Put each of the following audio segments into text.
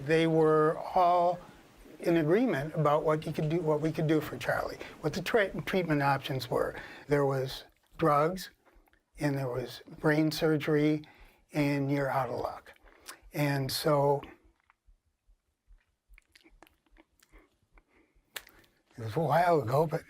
they were all in agreement about what we could do for Charlie, what the treatment options were. There was drugs, and there was brain surgery, and you're out of luck. And so it was a while ago, but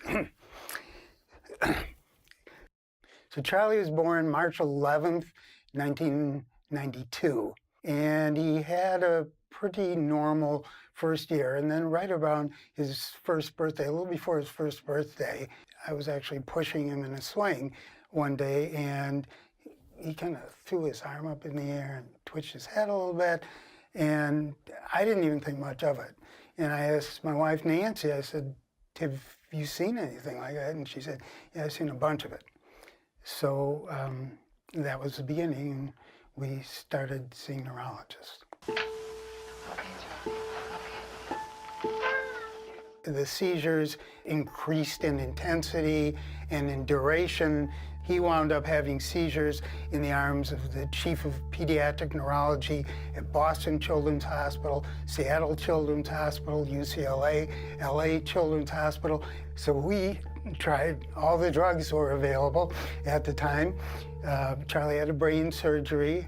so Charlie was born March 11th, 1992, and he had a pretty normal first year. And then right around his first birthday, a little before his first birthday, I was actually pushing him in a swing one day, and he kind of threw his arm up in the air and twitched his head a little bit, and I didn't even think much of it. And I asked my wife, Nancy, I said, have you seen anything like that? And she said, yeah, I've seen a bunch of it. So that was the beginning, and we started seeing neurologists. The seizures increased in intensity and in duration. He wound up having seizures in the arms of the chief of pediatric neurology at Boston Children's Hospital, Seattle Children's Hospital, UCLA, LA Children's Hospital. So we tried all the drugs that were available at the time. Charlie had a brain surgery,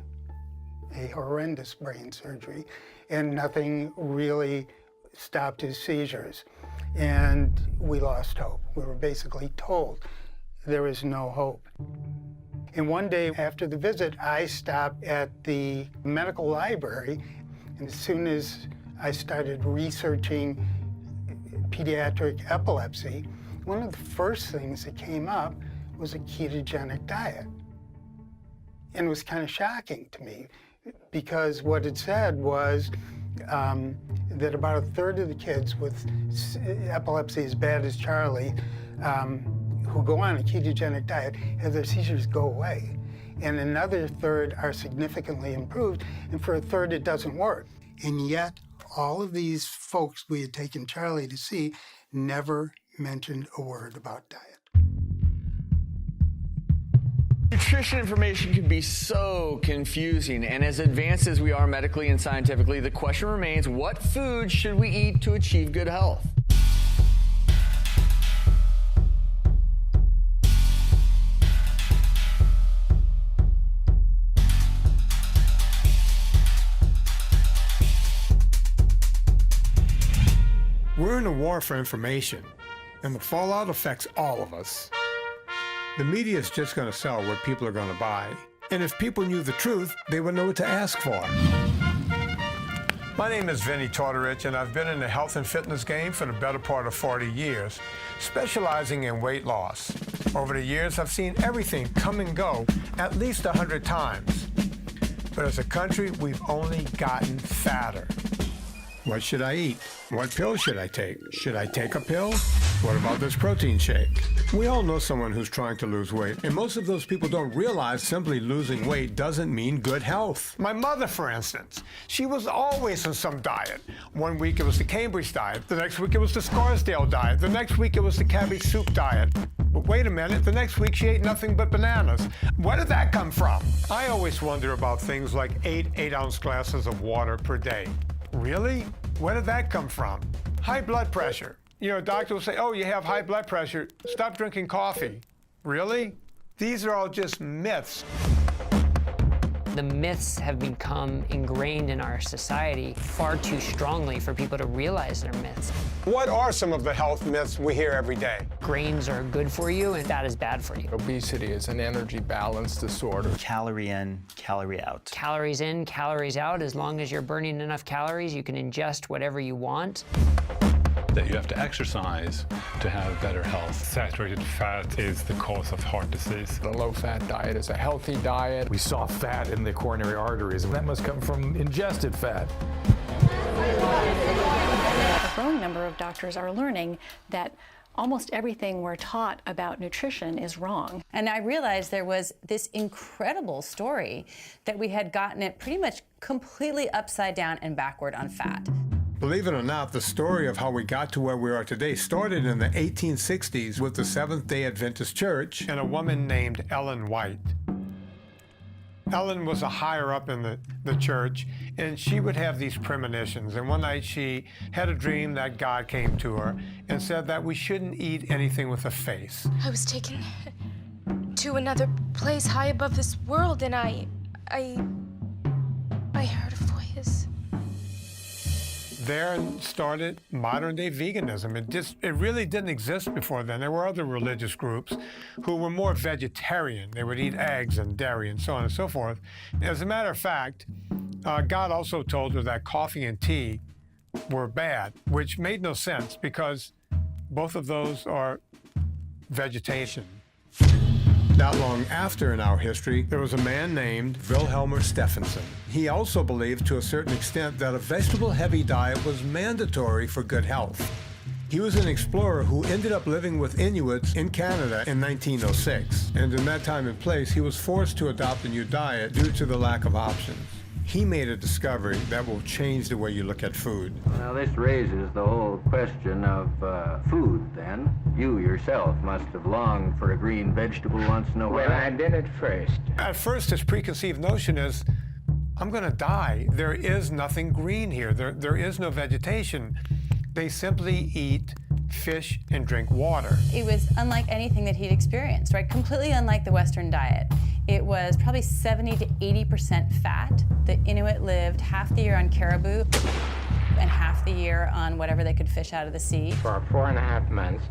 a horrendous brain surgery, and nothing really stopped his seizures. And we lost hope. We were basically told there was no hope. And one day after the visit, I stopped at the medical library, and as soon as I started researching pediatric epilepsy, one of the first things that came up was a ketogenic diet. And it was kind of shocking to me, because what it said was that about a third of the kids with epilepsy as bad as Charlie who go on a ketogenic diet have their seizures go away. And another third are significantly improved, and for a third it doesn't work. And yet, all of these folks we had taken Charlie to see never mentioned a word about diet. Nutrition information can be so confusing, and as advanced as we are medically and scientifically, the question remains, what food should we eat to achieve good health? We're in a war for information, and the fallout affects all of us. The media is just going to sell what people are going to buy. And if people knew the truth, they would know what to ask for. My name is Vinny Tortorich, and I've been in the health and fitness game for the better part of 40 years, specializing in weight loss. Over the years, I've seen everything come and go at least 100 times. But as a country, we've only gotten fatter. What should I eat? What pill should I take? Should I take a pill? What about this protein shake? We all know someone who's trying to lose weight, and most of those people don't realize simply losing weight doesn't mean good health. My mother, for instance, she was always on some diet. One week it was the Cambridge diet, the next week it was the Scarsdale diet, the next week it was the cabbage soup diet. But wait a minute, the next week she ate nothing but bananas. Where did that come from? I always wonder about things like 8 8-ounce glasses of water per day. Really? Where did that come from? High blood pressure. You know, a doctor will say, oh, you have high blood pressure, stop drinking coffee. Really? These are all just myths. The myths have become ingrained in our society far too strongly for people to realize they're myths. What are some of the health myths we hear every day? Grains are good for you and fat is bad for you. Obesity is an energy balance disorder. Calorie in, calorie out. Calories in, calories out. As long as you're burning enough calories, you can ingest whatever you want. That you have to exercise to have better health. Saturated fat is the cause of heart disease. The low-fat diet is a healthy diet. We saw fat in the coronary arteries, and that must come from ingested fat. A growing number of doctors are learning that almost everything we're taught about nutrition is wrong. And I realized there was this incredible story that we had gotten it pretty much completely upside down and backward on fat. Believe it or not, the story of how we got to where we are today started in the 1860s with the Seventh-day Adventist Church and a woman named Ellen White. Ellen was a higher up in the church, and she would have these premonitions. And one night she had a dream that God came to her and said that we shouldn't eat anything with a face. I was taken to another place high above this world, and I heard a voice. There started modern-day veganism. It really didn't exist before then. There were other religious groups who were more vegetarian. They would eat eggs and dairy and so on and so forth. As a matter of fact, God also told her that coffee and tea were bad, which made no sense because both of those are vegetation. Not long after in our history, there was a man named Wilhelm Stephenson. He also believed to a certain extent that a vegetable-heavy diet was mandatory for good health. He was an explorer who ended up living with Inuits in Canada in 1906. And in that time and place, he was forced to adopt a new diet due to the lack of options. He made a discovery that will change the way you look at food. Now, this raises the whole question of food, then. You yourself must have longed for a green vegetable once in a while. Well, I did at first. At first, his preconceived notion is, I'm going to die. There is nothing green here. There is no vegetation. They simply eat fish and drink water. It was unlike anything that he'd experienced, right? Completely unlike the Western diet. It was probably 70 to 80% fat. The Inuit lived half the year on caribou and half the year on whatever they could fish out of the sea. For 4.5 months,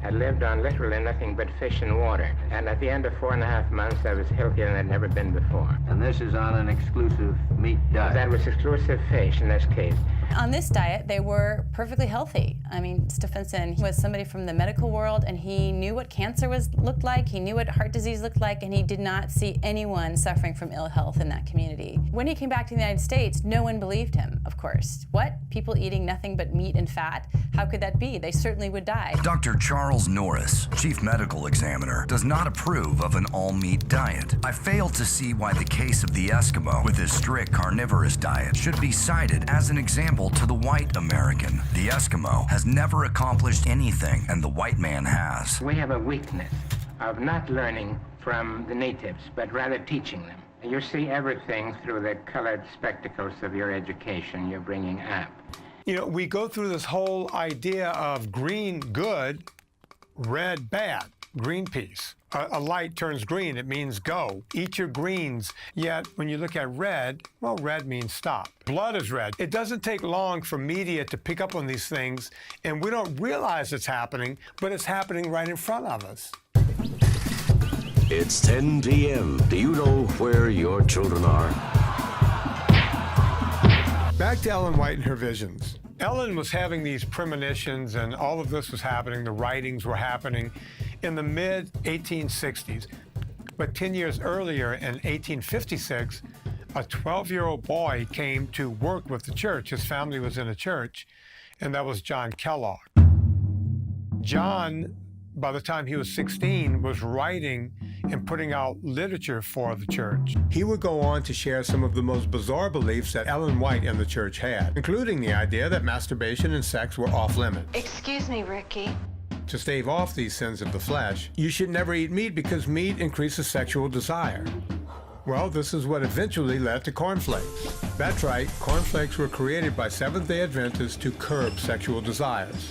I lived on literally nothing but fish and water. And at the end of 4.5 months, I was healthier than I'd never been before. And this is on an exclusive meat diet. That was exclusive fish in this case. On this diet, they were perfectly healthy. I mean, Stephenson was somebody from the medical world, and he knew what cancer looked like, he knew what heart disease looked like, and he did not see anyone suffering from ill health in that community. When he came back to the United States, no one believed him, of course. What? People eating nothing but meat and fat? How could that be? They certainly would die. Dr. Charles Norris, Chief Medical Examiner, does not approve of an all-meat diet. I fail to see why the case of the Eskimo with his strict carnivorous diet should be cited as an example to the white American. The Eskimo has never accomplished anything, and the white man has. We have a weakness of not learning from the natives, but rather teaching them. You see everything through the colored spectacles of your education you're bringing up. You know, we go through this whole idea of green good, red bad. Greenpeace. A light turns green, it means go. Eat your greens. Yet, when you look at red, well, red means stop. Blood is red. It doesn't take long for media to pick up on these things, and we don't realize it's happening, but it's happening right in front of us. It's 10 p.m. Do you know where your children are? Back to Ellen White and her visions. Ellen was having these premonitions, and all of this was happening. The writings were happening in the mid-1860s. But 10 years earlier, in 1856, a 12-year-old boy came to work with the church. His family was in a church, and that was John Kellogg. John, by the time he was 16, was writing and putting out literature for the church. He would go on to share some of the most bizarre beliefs that Ellen White and the church had, including the idea that masturbation and sex were off-limits. Excuse me, Ricky. To stave off these sins of the flesh, you should never eat meat because meat increases sexual desire. Well, this is what eventually led to cornflakes. That's right, cornflakes were created by Seventh-day Adventists to curb sexual desires.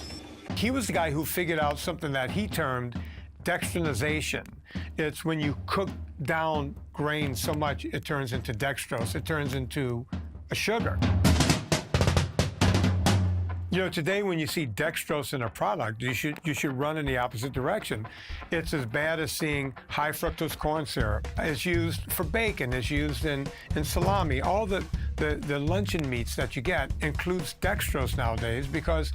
He was the guy who figured out something that he termed dextrinization. It's when you cook down grain so much it turns into dextrose, it turns into a sugar. You know, today when you see dextrose in a product, you should run in the opposite direction. It's as bad as seeing high fructose corn syrup. It's used for bacon, it's used in salami. All the luncheon meats that you get includes dextrose nowadays because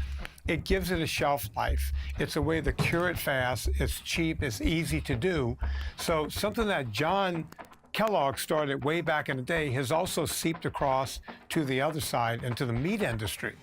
it gives it a shelf life. It's a way to cure it fast, it's cheap, it's easy to do. So something that John Kellogg started way back in the day has also seeped across to the other side and to the meat industry.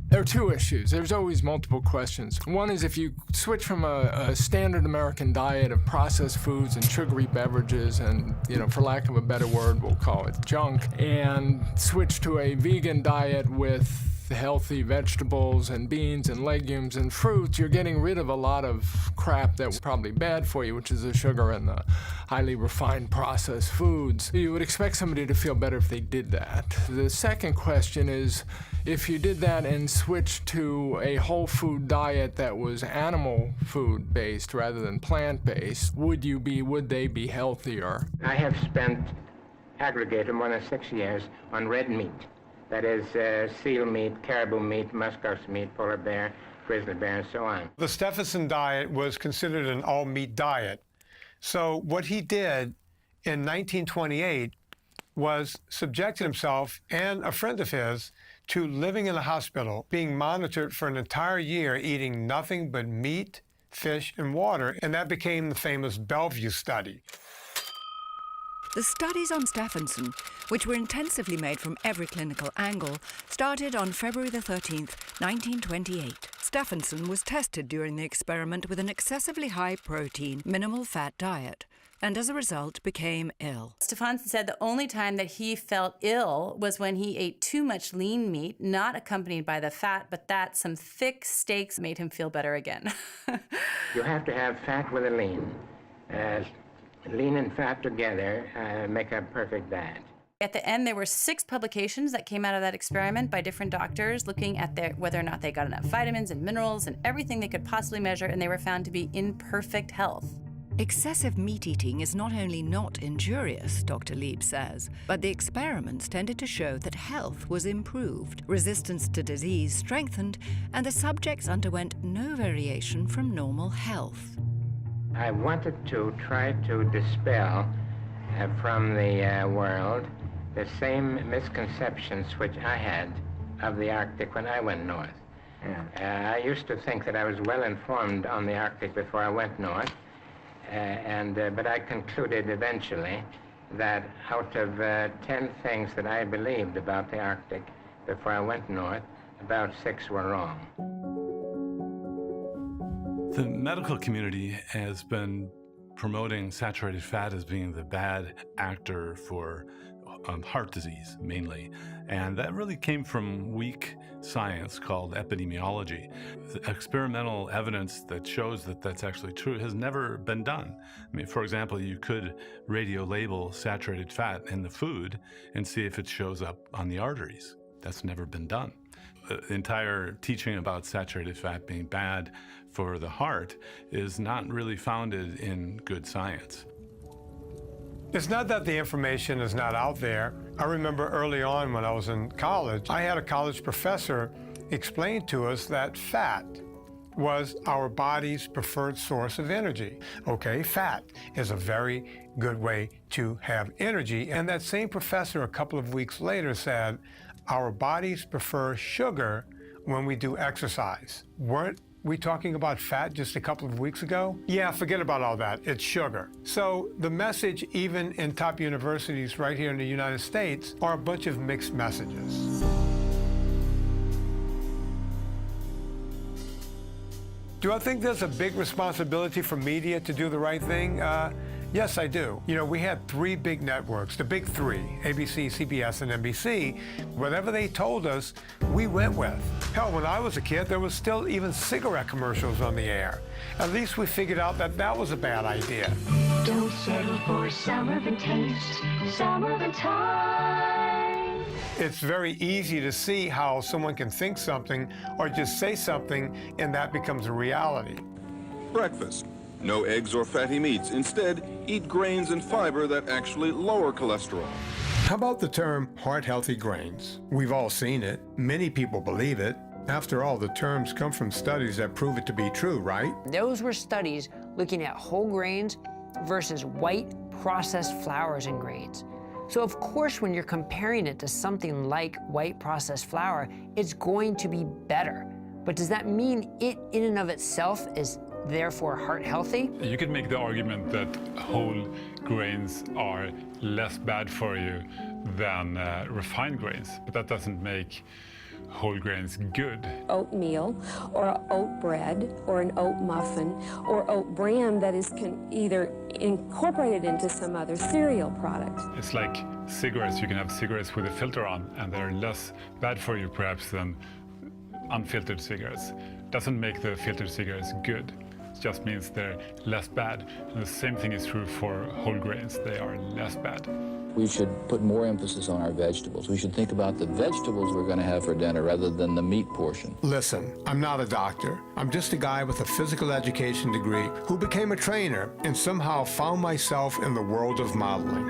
There are two issues. There's always multiple questions. One is if you switch from a standard American diet of processed foods and sugary beverages and, you know, for lack of a better word, we'll call it junk, and switch to a vegan diet with with healthy vegetables and beans and legumes and fruits, you're getting rid of a lot of crap that was probably bad for you, which is the sugar and the highly refined processed foods. You would expect somebody to feel better if they did that. The second question is, if you did that and switched to a whole food diet that was animal food based rather than plant based, would they be healthier? I have spent aggregated more than 6 years on red meat. That is seal meat, caribou meat, muskox meat, polar bear, grizzly bear, and so on. The Stephenson diet was considered an all-meat diet. So what he did in 1928 was subjected himself and a friend of his to living in a hospital, being monitored for an entire year, eating nothing but meat, fish, and water, and that became the famous Bellevue study. The studies on Stephenson, which were intensively made from every clinical angle, started on February the 13th, 1928. Stephenson was tested during the experiment with an excessively high protein, minimal fat diet, and as a result became ill. Stephenson said the only time that he felt ill was when he ate too much lean meat, not accompanied by the fat, but that some thick steaks made him feel better again. You have to have fat with a lean. Lean and fat together make a perfect diet. At the end, there were 6 publications that came out of that experiment by different doctors looking at whether or not they got enough vitamins and minerals and everything they could possibly measure, and they were found to be in perfect health. Excessive meat eating is not only not injurious, Dr. Lieb says, but the experiments tended to show that health was improved, resistance to disease strengthened, and the subjects underwent no variation from normal health. I wanted to try to dispel from the world the same misconceptions which I had of the Arctic when I went north. I used to think that I was well informed on the Arctic before I went north. But I concluded eventually that out of 10 things that I believed about the Arctic before I went north, about 6 were wrong. The medical community has been promoting saturated fat as being the bad actor for heart disease, mainly. And that really came from weak science called epidemiology. The experimental evidence that shows that that's actually true has never been done. I mean, for example, you could radio label saturated fat in the food and see if it shows up on the arteries. That's never been done. The entire teaching about saturated fat being bad for the heart is not really founded in good science. It's not that the information is not out there. I remember early on when I was in college, I had a college professor explain to us that fat was our body's preferred source of energy. Okay, fat is a very good way to have energy. And that same professor a couple of weeks later said, our bodies prefer sugar when we do exercise. Weren't we talking about fat just a couple of weeks ago? Yeah, forget about all that. It's sugar. So the message, even in top universities right here in the United States, are a bunch of mixed messages. Do I think there's a big responsibility for media to do the right thing? Yes, I do. You know, we had 3 big networks, the big 3, ABC, CBS, and NBC. Whatever they told us, we went with. Hell, when I was a kid, there was still even cigarette commercials on the air. At least we figured out that that was a bad idea. Don't settle for Sullivan taste, Sullivan time. It's very easy to see how someone can think something or just say something and that becomes a reality. Breakfast. No eggs or fatty meats. Instead, eat grains and fiber that actually lower cholesterol. How about the term heart-healthy grains? We've all seen it. Many people believe it. After all, the terms come from studies that prove it to be true, right? Those were studies looking at whole grains versus white processed flours and grains. So of course, when you're comparing it to something like white processed flour, it's going to be better. But does that mean it in and of itself is therefore heart healthy? You could make the argument that whole grains are less bad for you than refined grains, but that doesn't make whole grains good? Oatmeal, or oat bread, or an oat muffin, or oat bran that is either incorporated into some other cereal product. It's like cigarettes. You can have cigarettes with a filter on, and they're less bad for you perhaps than unfiltered cigarettes. Doesn't make the filtered cigarettes good. It just means they're less bad. And the same thing is true for whole grains. They are less bad. We should put more emphasis on our vegetables. We should think about the vegetables we're going to have for dinner rather than the meat portion. Listen, I'm not a doctor. I'm just a guy with a physical education degree who became a trainer and somehow found myself in the world of modeling.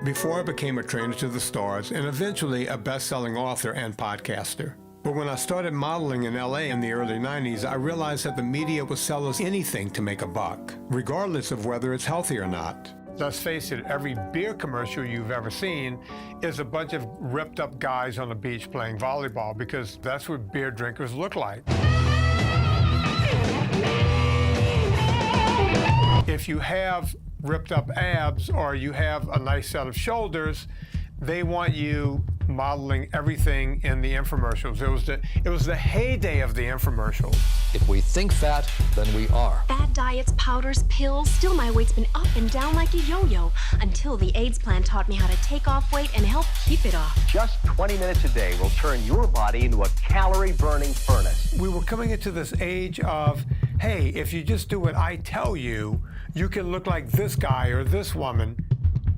Before I became a trainer to the stars and eventually a best-selling author and podcaster. But when I started modeling in LA in the early 90s, I realized that the media will sell us anything to make a buck, regardless of whether it's healthy or not. Let's face it, every beer commercial you've ever seen is a bunch of ripped up guys on the beach playing volleyball, because that's what beer drinkers look like. If you have ripped up abs or you have a nice set of shoulders, they want you modeling everything in the infomercials. It was the heyday of the infomercials. If we think fat, then we are. Fad diets, powders, pills, still my weight's been up and down like a yo-yo until the AIDS plan taught me how to take off weight and help keep it off. Just 20 minutes a day will turn your body into a calorie-burning furnace. We were coming into this age of, hey, if you just do what I tell you, you can look like this guy or this woman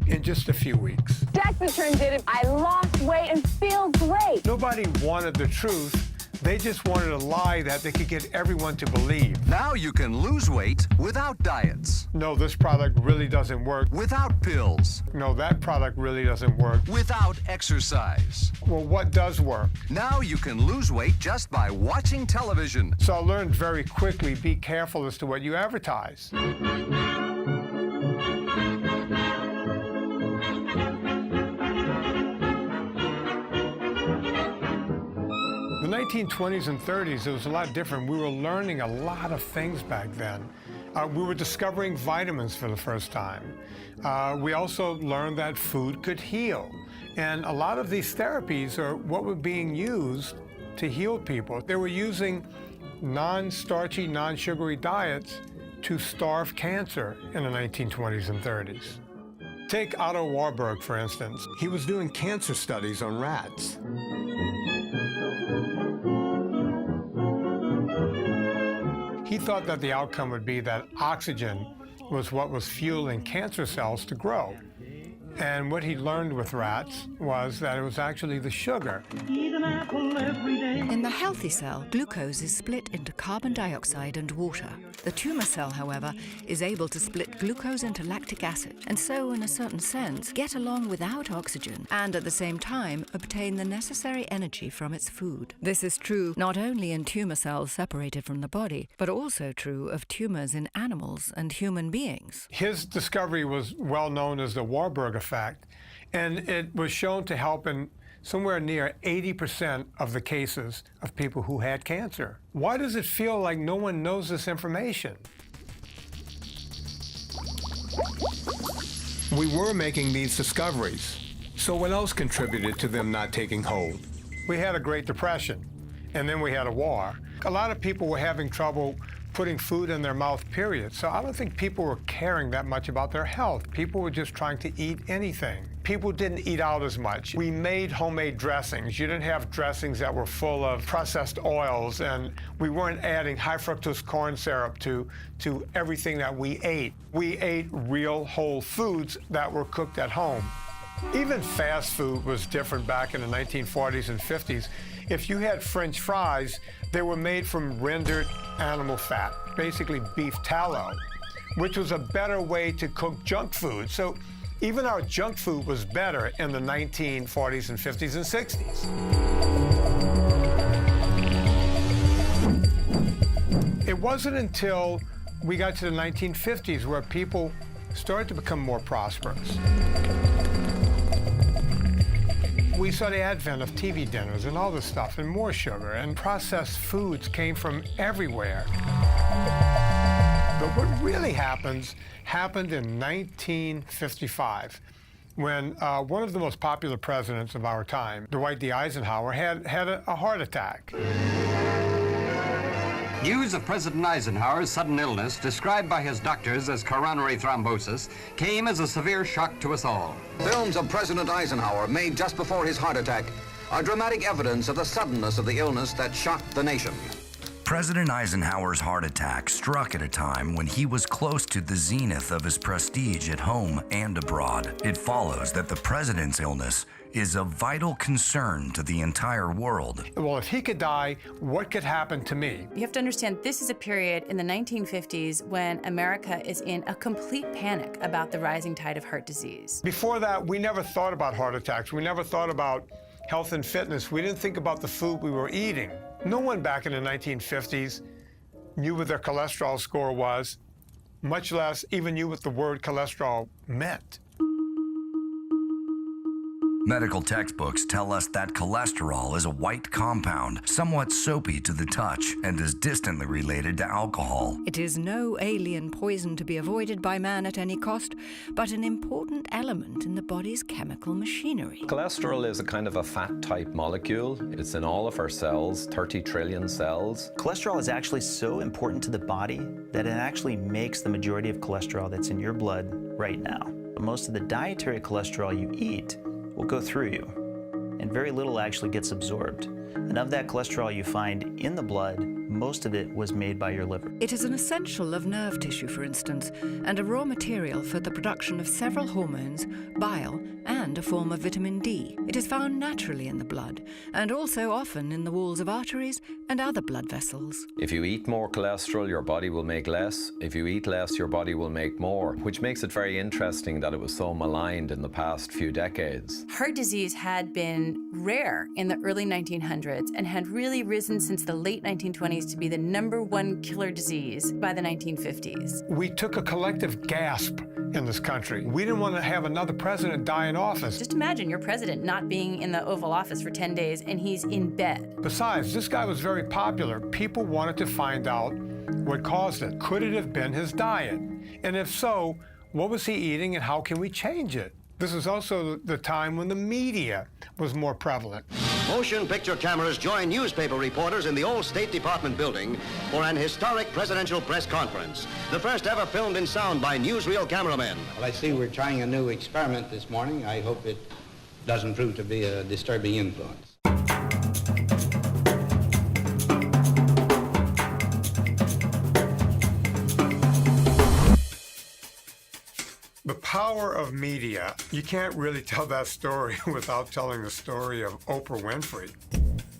in just a few weeks. Dexatrin did it. I lost weight and feel great. Nobody wanted the truth. They just wanted a lie that they could get everyone to believe. Now you can lose weight without diets. No, this product really doesn't work. Without pills. No, that product really doesn't work. Without exercise. Well, what does work? Now you can lose weight just by watching television. So I learned very quickly, be careful as to what you advertise. The 1920s and 30s, it was a lot different. We were learning a lot of things back then. We were discovering vitamins for the first time. We also learned that food could heal. And a lot of these therapies are what were being used to heal people. They were using non-starchy, non-sugary diets to starve cancer in the 1920s and 30s. Take Otto Warburg, for instance. He was doing cancer studies on rats. He thought that the outcome would be that oxygen was what was fueling cancer cells to grow. And what he learned with rats was that it was actually the sugar. In the healthy cell, glucose is split into carbon dioxide and water. The tumor cell, however, is able to split glucose into lactic acid, and so, in a certain sense, get along without oxygen, and at the same time, obtain the necessary energy from its food. This is true not only in tumor cells separated from the body, but also true of tumors in animals and human beings. His discovery was well known as the Warburg effect, and it was shown to help in somewhere near 80% of the cases of people who had cancer. Why does it feel like no one knows this information? We were making these discoveries, so what else contributed to them not taking hold? We had a Great Depression, and then we had a war. A lot of people were having trouble putting food in their mouth, period. So I don't think people were caring that much about their health. People were just trying to eat anything. People didn't eat out as much. We made homemade dressings. You didn't have dressings that were full of processed oils, and we weren't adding high fructose corn syrup to everything that we ate. We ate real whole foods that were cooked at home. Even fast food was different back in the 1940s and 50s. If you had French fries, they were made from rendered animal fat, basically beef tallow, which was a better way to cook junk food. So even our junk food was better in the 1940s and 50s and 60s. It wasn't until we got to the 1950s where people started to become more prosperous. We saw the advent of TV dinners and all this stuff, and more sugar, and processed foods came from everywhere. But what really happened in 1955. when one of the most popular presidents of our time, Dwight D. Eisenhower, had a heart attack. News of President Eisenhower's sudden illness, described by his doctors as coronary thrombosis, came as a severe shock to us all. Films of President Eisenhower made just before his heart attack are dramatic evidence of the suddenness of the illness that shocked the nation. President Eisenhower's heart attack struck at a time when he was close to the zenith of his prestige at home and abroad. It follows that the president's illness is of vital concern to the entire world. Well, if he could die, what could happen to me? You have to understand, this is a period in the 1950s when America is in a complete panic about the rising tide of heart disease. Before that, we never thought about heart attacks. We never thought about health and fitness. We didn't think about the food we were eating. No one back in the 1950s knew what their cholesterol score was, much less even knew what the word cholesterol meant. Medical textbooks tell us that cholesterol is a white compound, somewhat soapy to the touch, and is distantly related to alcohol. It is no alien poison to be avoided by man at any cost, but an important element in the body's chemical machinery. Cholesterol is a kind of a fat-type molecule. It's in all of our cells, 30 trillion cells. Cholesterol is actually so important to the body that it actually makes the majority of cholesterol that's in your blood right now. Most of the dietary cholesterol you eat will go through you, and very little actually gets absorbed. And of that cholesterol you find in the blood, most of it was made by your liver. It is an essential of nerve tissue, for instance, and a raw material for the production of several hormones, bile, and a form of vitamin D. It is found naturally in the blood, and also often in the walls of arteries and other blood vessels. If you eat more cholesterol, your body will make less. If you eat less, your body will make more, which makes it very interesting that it was so maligned in the past few decades. Heart disease had been rare in the early 1900s and had really risen since the late 1920s to be the #1 killer disease by the 1950s. We took a collective gasp in this country. We didn't want to have another president die in office. Just imagine your president not being in the Oval Office for 10 days and he's in bed. Besides, this guy was very popular. People wanted to find out what caused it. Could it have been his diet? And if so, what was he eating and how can we change it? This is also the time when the media was more prevalent. Motion picture cameras join newspaper reporters in the old State Department building for an historic presidential press conference. The first ever filmed in sound by newsreel cameramen. Well, I see we're trying a new experiment this morning. I hope it doesn't prove to be a disturbing influence. The power of media. You can't really tell that story without telling the story of Oprah Winfrey.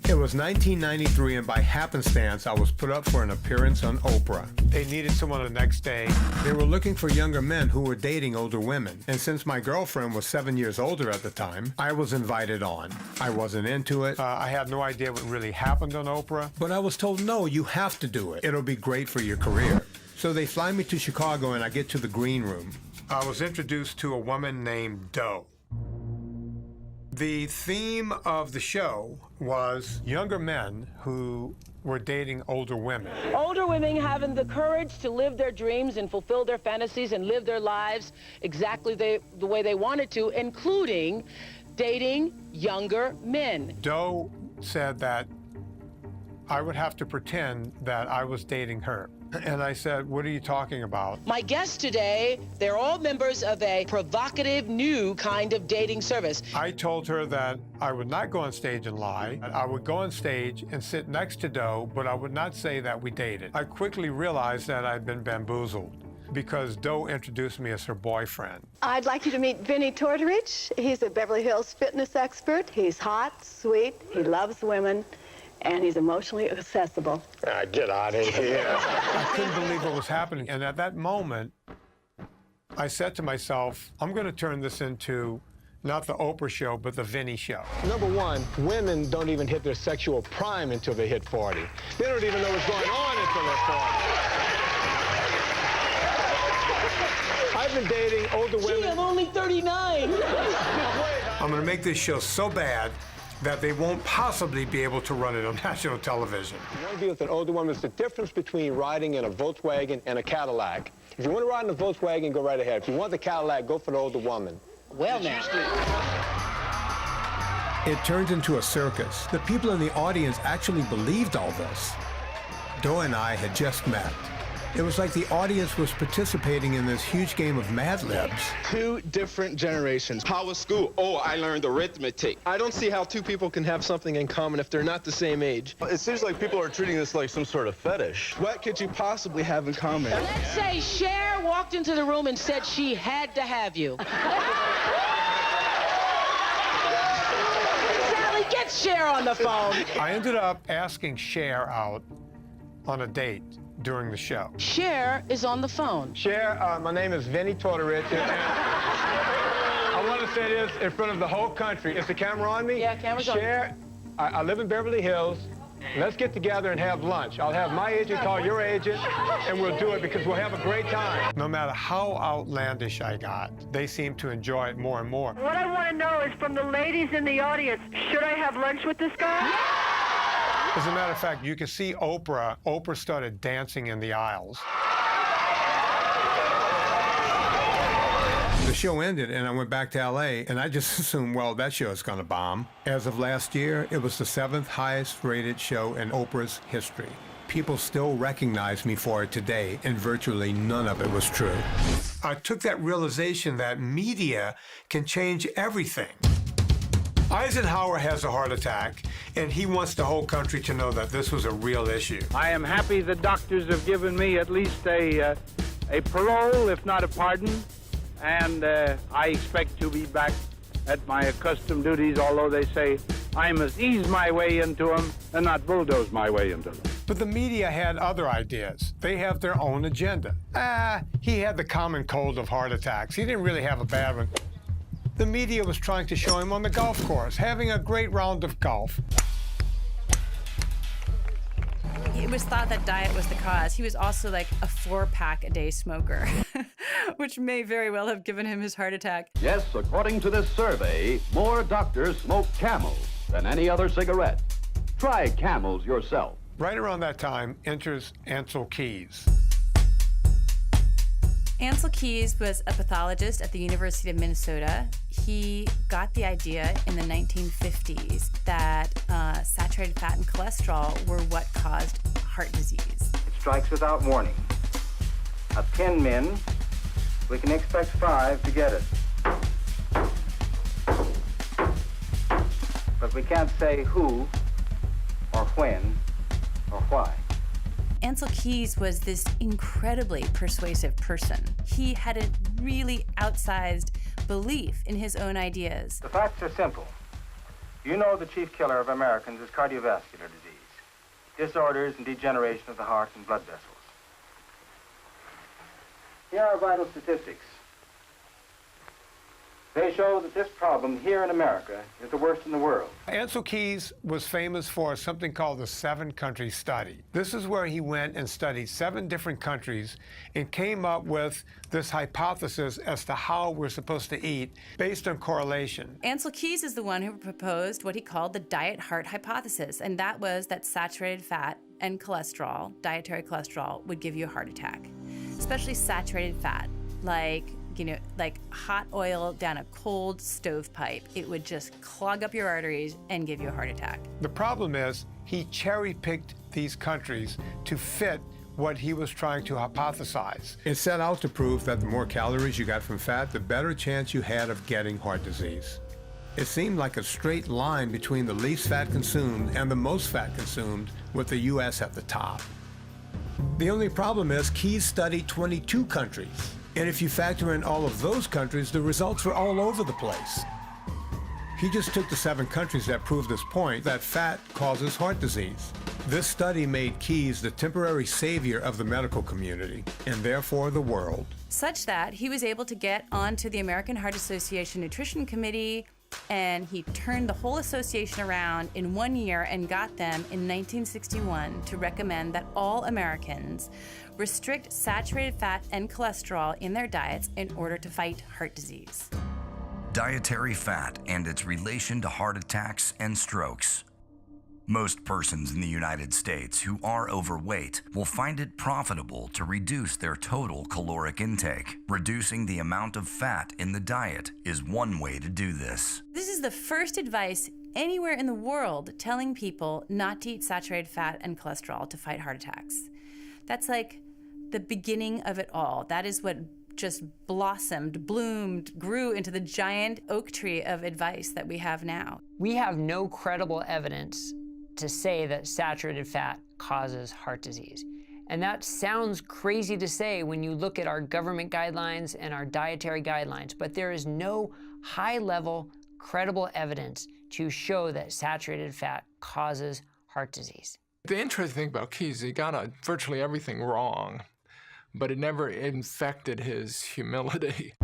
It was 1993, and by happenstance, I was put up for an appearance on Oprah. They needed someone the next day. They were looking for younger men who were dating older women. And since my girlfriend was 7 years older at the time, I was invited on. I wasn't into it. I had no idea what really happened on Oprah. But I was told, no, you have to do it. It'll be great for your career. So they fly me to Chicago, and I get to the green room. I was introduced to a woman named Doe. The theme of the show was younger men who were dating older women. Older women having the courage to live their dreams and fulfill their fantasies and live their lives exactly the way they wanted to, including dating younger men. Doe said that I would have to pretend that I was dating her. And I said, what are you talking about? My guests today, they're all members of a provocative new kind of dating service. I told her that I would not go on stage and lie. I would go on stage and sit next to Doe, but I would not say that we dated. I quickly realized that I'd been bamboozled because Doe introduced me as her boyfriend. I'd like you to meet Vinny Tortorich. He's a Beverly Hills fitness expert. He's hot, sweet, he loves women, and he's emotionally accessible. Get out of here. I couldn't believe what was happening. And at that moment, I said to myself, I'm going to turn this into not the Oprah show, but the Vinny show. Number one, women don't even hit their sexual prime until they hit 40. They don't even know what's going on until they're 40. I've been dating older women. Gee, I'm only 39. I'm going to make this show so bad that they won't possibly be able to run it on national television. If you want to be with an older woman, it's the difference between riding in a Volkswagen and a Cadillac. If you want to ride in a Volkswagen, go right ahead. If you want the Cadillac, go for the older woman. Well, now. It turned into a circus. The people in the audience actually believed all this. Doe and I had just met. It was like the audience was participating in this huge game of Mad Libs. Two different generations. How was school? Oh, I learned arithmetic. I don't see how two people can have something in common if they're not the same age. It seems like people are treating this like some sort of fetish. What could you possibly have in common? Let's say Cher walked into the room and said she had to have you. Sally, get Cher on the phone. I ended up asking Cher out on a date during the show. Cher is on the phone. Cher, my name is Vinnie Tortorich, and I want to say this in front of the whole country. Is the camera on me? Yeah, camera's on. Cher, I live in Beverly Hills. Let's get together and have lunch. I'll have my agent call your agent, and we'll do it because we'll have a great time. No matter how outlandish I got, they seemed to enjoy it more and more. What I want to know is from the ladies in the audience, should I have lunch with this guy? As a matter of fact, you can see Oprah. Oprah started dancing in the aisles. The show ended, and I went back to LA, and I just assumed, well, that show is going to bomb. As of last year, it was the 7th highest rated show in Oprah's history. People still recognize me for it today, and virtually none of it was true. I took that realization that media can change everything. Eisenhower has a heart attack, and he wants the whole country to know that this was a real issue. I am happy the doctors have given me at least a parole, if not a pardon, and I expect to be back at my accustomed duties, although they say I must ease my way into them and not bulldoze my way into them. But the media had other ideas. They have their own agenda. He had the common cold of heart attacks. He didn't really have a bad one. The media was trying to show him on the golf course, having a great round of golf. It was thought that diet was the cause. He was also like a 4-pack-a-day smoker, which may very well have given him his heart attack. Yes, according to this survey, more doctors smoke Camels than any other cigarette. Try Camels yourself. Right around that time enters Ancel Keys. Ancel Keys was a pathologist at the University of Minnesota. He got the idea in the 1950s that saturated fat and cholesterol were what caused heart disease. It strikes without warning. Of 10 men, we can expect 5 to get it. But we can't say who, or when, or why. Ancel Keys was this incredibly persuasive person. He had a really outsized belief in his own ideas. The facts are simple. You know the chief killer of Americans is cardiovascular disease, disorders and degeneration of the heart and blood vessels. Here are vital statistics. They show that this problem here in America is the worst in the world. Ancel Keys was famous for something called the 7-country study. This is where he went and studied 7 different countries and came up with this hypothesis as to how we're supposed to eat based on correlation. Ancel Keys is the one who proposed what he called the diet heart hypothesis, and that was that saturated fat and cholesterol, dietary cholesterol, would give you a heart attack, especially saturated fat, like hot oil down a cold stovepipe. It would just clog up your arteries and give you a heart attack. The problem is he cherry-picked these countries to fit what he was trying to hypothesize. It set out to prove that the more calories you got from fat, the better chance you had of getting heart disease. It seemed like a straight line between the least fat consumed and the most fat consumed, with the U.S. at the top. The only problem is Keys studied 22 countries. And if you factor in all of those countries, the results were all over the place. He just took the 7 countries that proved this point, that fat causes heart disease. This study made Keys the temporary savior of the medical community, and therefore the world. Such that he was able to get onto the American Heart Association Nutrition Committee, and he turned the whole association around in 1 year and got them in 1961 to recommend that all Americans restrict saturated fat and cholesterol in their diets in order to fight heart disease. Dietary fat and its relation to heart attacks and strokes. Most persons in the United States who are overweight will find it profitable to reduce their total caloric intake. Reducing the amount of fat in the diet is one way to do this. This is the first advice anywhere in the world telling people not to eat saturated fat and cholesterol to fight heart attacks. That's like the beginning of it all. That is what just blossomed, bloomed, grew into the giant oak tree of advice that we have now. We have no credible evidence to say that saturated fat causes heart disease. And that sounds crazy to say when you look at our government guidelines and our dietary guidelines, but there is no high-level, credible evidence to show that saturated fat causes heart disease. The interesting thing about Keyes, he got virtually everything wrong, but it never infected his humility.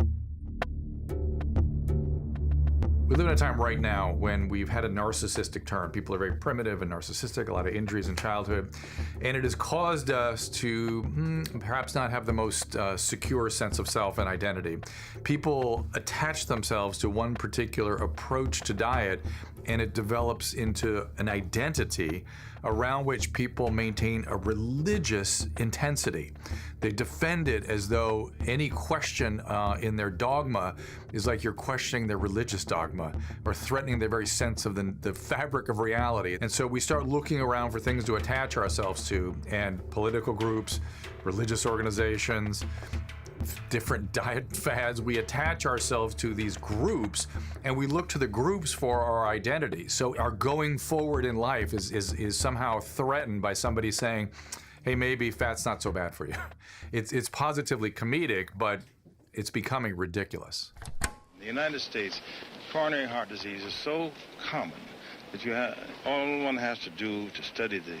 We live in a time right now when we've had a narcissistic turn. People are very primitive and narcissistic, a lot of injuries in childhood, and it has caused us to perhaps not have the most secure sense of self and identity. People attach themselves to one particular approach to diet, and it develops into an identity around which people maintain a religious intensity. They defend it as though any question in their dogma is like you're questioning their religious dogma or threatening their very sense of the fabric of reality. And so we start looking around for things to attach ourselves to, and political groups, religious organizations, different diet fads, we attach ourselves to these groups, and we look to the groups for our identity. So our going forward in life is somehow threatened by somebody saying, hey, maybe fat's not so bad for you. It's positively comedic, but it's becoming ridiculous. In the United States, coronary heart disease is so common that all one has to do to study the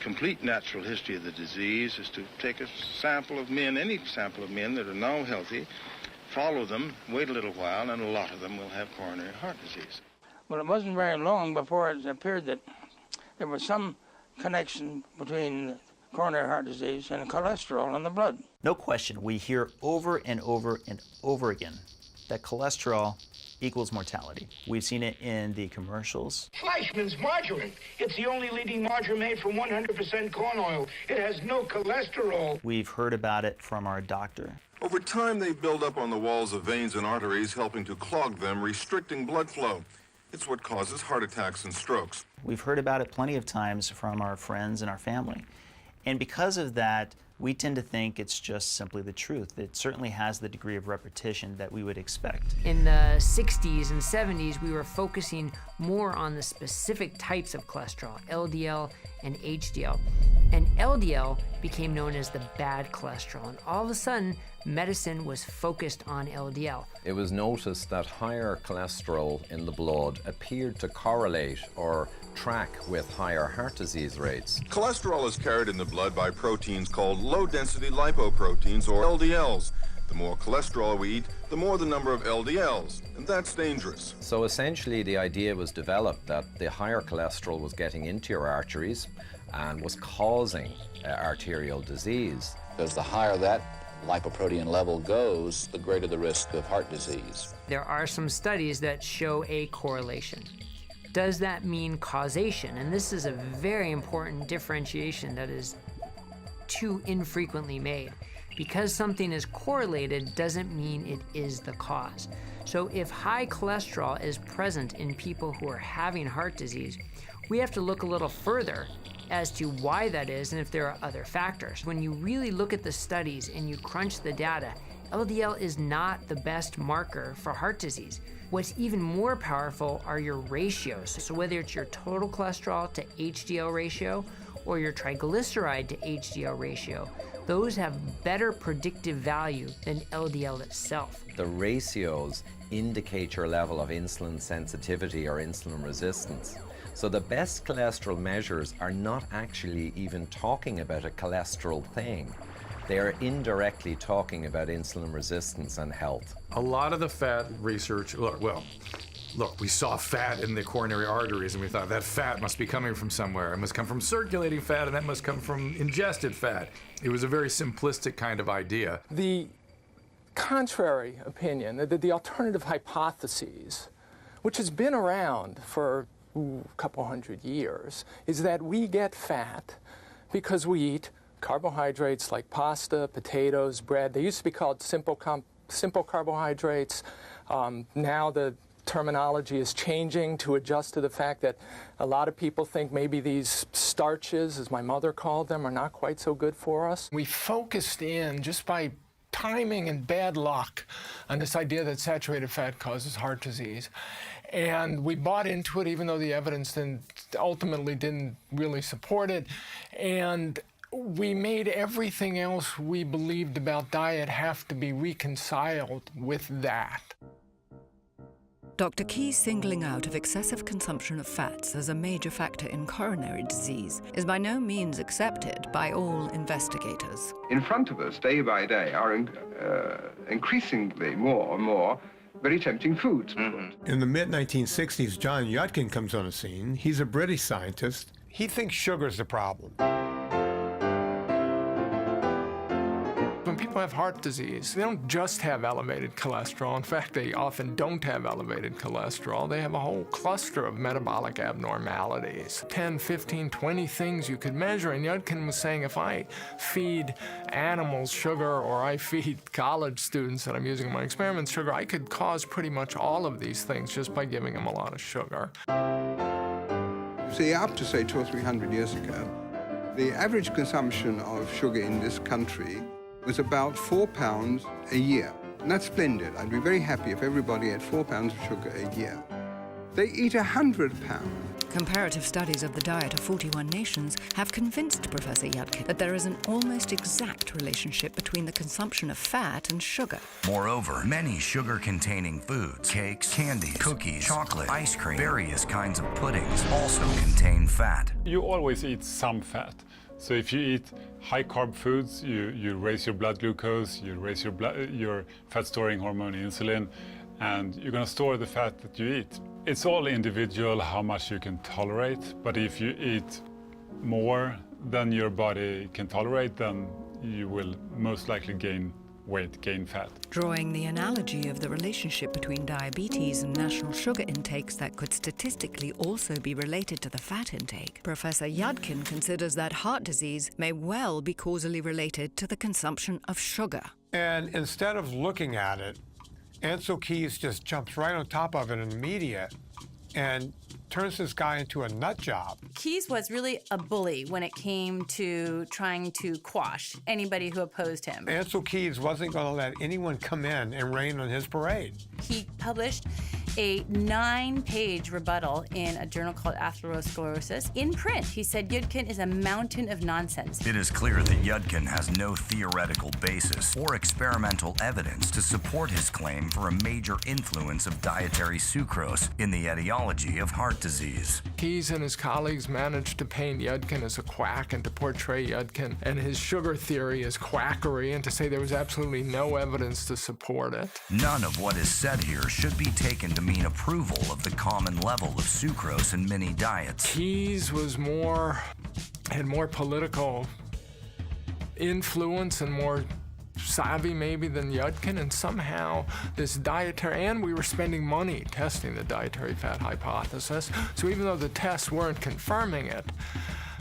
complete natural history of the disease is to take a sample of men, any sample of men that are now healthy, follow them, wait a little while, and a lot of them will have coronary heart disease. Well, it wasn't very long before it appeared that there was some connection between coronary heart disease and cholesterol in the blood. No question, we hear over and over and over again that cholesterol equals mortality. We've seen it in the commercials. Fleischmann's margarine. It's the only leading margarine made from 100% corn oil. It has no cholesterol. We've heard about it from our doctor. Over time, they build up on the walls of veins and arteries, helping to clog them, restricting blood flow. It's what causes heart attacks and strokes. We've heard about it plenty of times from our friends and our family. And because of that, we tend to think it's just simply the truth. It certainly has the degree of repetition that we would expect. In the 60s and 70s, we were focusing more on the specific types of cholesterol, LDL and HDL. And LDL became known as the bad cholesterol. And all of a sudden, medicine was focused on LDL. It was noticed that higher cholesterol in the blood appeared to correlate or track with higher heart disease rates. Cholesterol is carried in the blood by proteins called low-density lipoproteins, or LDLs. The more cholesterol we eat, the more the number of LDLs, and that's dangerous. So essentially the idea was developed that the higher cholesterol was getting into your arteries and was causing arterial disease. Because the higher that lipoprotein level goes, the greater the risk of heart disease. There are some studies that show a correlation. Does that mean causation? And this is a very important differentiation that is too infrequently made. Because something is correlated doesn't mean it is the cause. So if high cholesterol is present in people who are having heart disease, we have to look a little further as to why that is and if there are other factors. When you really look at the studies and you crunch the data, LDL is not the best marker for heart disease. What's even more powerful are your ratios. So whether it's your total cholesterol to HDL ratio or your triglyceride to HDL ratio, those have better predictive value than LDL itself. The ratios indicate your level of insulin sensitivity or insulin resistance. So the best cholesterol measures are not actually even talking about a cholesterol thing. They are indirectly talking about insulin resistance and health. A lot of the fat research, look, we saw fat in the coronary arteries and we thought that fat must be coming from somewhere. It must come from circulating fat and that must come from ingested fat. It was a very simplistic kind of idea. The contrary opinion, the alternative hypotheses, which has been around for couple hundred years is that we get fat because we eat carbohydrates like pasta, potatoes, bread. They used to be called simple carbohydrates. Now the terminology is changing to adjust to the fact that a lot of people think maybe these starches, as my mother called them, are not quite so good for us. We focused in just by timing and bad luck on this idea that saturated fat causes heart disease. And we bought into it even though the evidence ultimately didn't really support it. And we made everything else we believed about diet have to be reconciled with that. Dr. Key's singling out of excessive consumption of fats as a major factor in coronary disease is by no means accepted by all investigators. In front of us, day by day, are increasingly more and more very tempting foods. In the mid-1960s, John Yudkin comes on the scene. He's a British scientist. He thinks sugar's the problem. When people have heart disease, they don't just have elevated cholesterol. In fact, they often don't have elevated cholesterol. They have a whole cluster of metabolic abnormalities. 10, 15, 20 things you could measure. And Yudkin was saying, if I feed animals sugar or I feed college students that I'm using in my experiments sugar, I could cause pretty much all of these things just by giving them a lot of sugar. See, up to, say, 200 or 300 years ago, the average consumption of sugar in this country was about 4 pounds a year. And that's splendid. I'd be very happy if everybody had 4 pounds of sugar a year. They eat 100 pounds. Comparative studies of the diet of 41 nations have convinced Professor Yudkin that there is an almost exact relationship between the consumption of fat and sugar. Moreover, many sugar-containing foods, cakes, candies, cookies, chocolate, ice cream, various kinds of puddings also contain fat. You always eat some fat. So if you eat high-carb foods, you raise your blood glucose, you raise your fat-storing hormone insulin, and you're going to store the fat that you eat. It's all individual how much you can tolerate, but if you eat more than your body can tolerate, then you will most likely gain weight, gain fat. Drawing the analogy of the relationship between diabetes and national sugar intakes that could statistically also be related to the fat intake, Professor Yudkin considers that heart disease may well be causally related to the consumption of sugar. And instead of looking at it, Ansel Keys just jumps right on top of it in the media and turns this guy into a nut job. Keyes was really a bully when it came to trying to quash anybody who opposed him. Ansel Keys wasn't going to let anyone come in and rain on his parade. He published a 9-page rebuttal in a journal called Atherosclerosis. In print, he said Yudkin is a mountain of nonsense. It is clear that Yudkin has no theoretical basis or experimental evidence to support his claim for a major influence of dietary sucrose in the etiology of heart disease. Keyes and his colleagues managed to paint Yudkin as a quack and to portray Yudkin and his sugar theory as quackery and to say there was absolutely no evidence to support it. None of what is said here should be taken to mean approval of the common level of sucrose in many diets. Keyes was had more political influence and more savvy maybe than Yudkin, and somehow this dietary, and we were spending money testing the dietary fat hypothesis, so even though the tests weren't confirming it,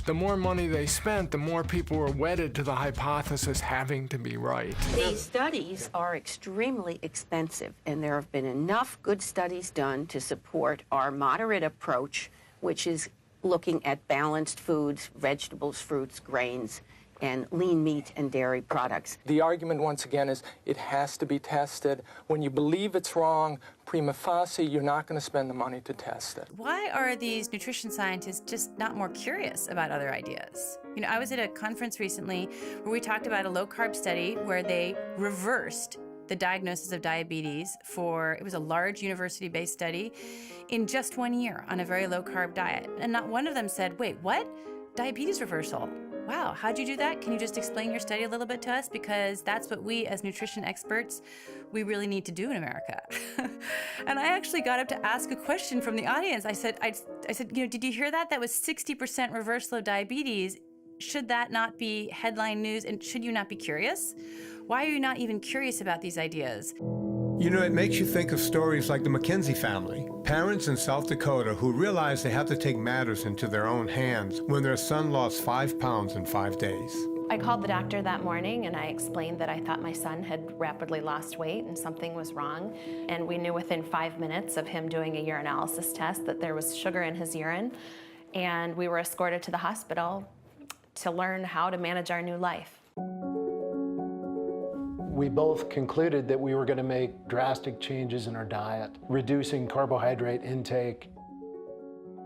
the more money they spent, the more people were wedded to the hypothesis having to be right. These studies are extremely expensive, and there have been enough good studies done to support our moderate approach, which is looking at balanced foods, vegetables, fruits, grains, and lean meat and dairy products. The argument, once again, is it has to be tested. When you believe it's wrong, prima facie, you're not going to spend the money to test it. Why are these nutrition scientists just not more curious about other ideas? You know, I was at a conference recently where we talked about a low-carb study where they reversed the diagnosis of diabetes it was a large university-based study, in just 1 year on a very low-carb diet. And not one of them said, wait, what? Diabetes reversal? Wow, how'd you do that? Can you just explain your study a little bit to us? Because that's what we, as nutrition experts, we really need to do in America. And I actually got up to ask a question from the audience. I said, you know, did you hear that? That was 60% reversal of diabetes. Should that not be headline news? And should you not be curious? Why are you not even curious about these ideas? You know, it makes you think of stories like the McKenzie family, parents in South Dakota who realized they had to take matters into their own hands when their son lost 5 pounds in 5 days. I called the doctor that morning and I explained that I thought my son had rapidly lost weight and something was wrong. And we knew within 5 minutes of him doing a urinalysis test that there was sugar in his urine. And we were escorted to the hospital to learn how to manage our new life. We both concluded that we were going to make drastic changes in our diet, reducing carbohydrate intake.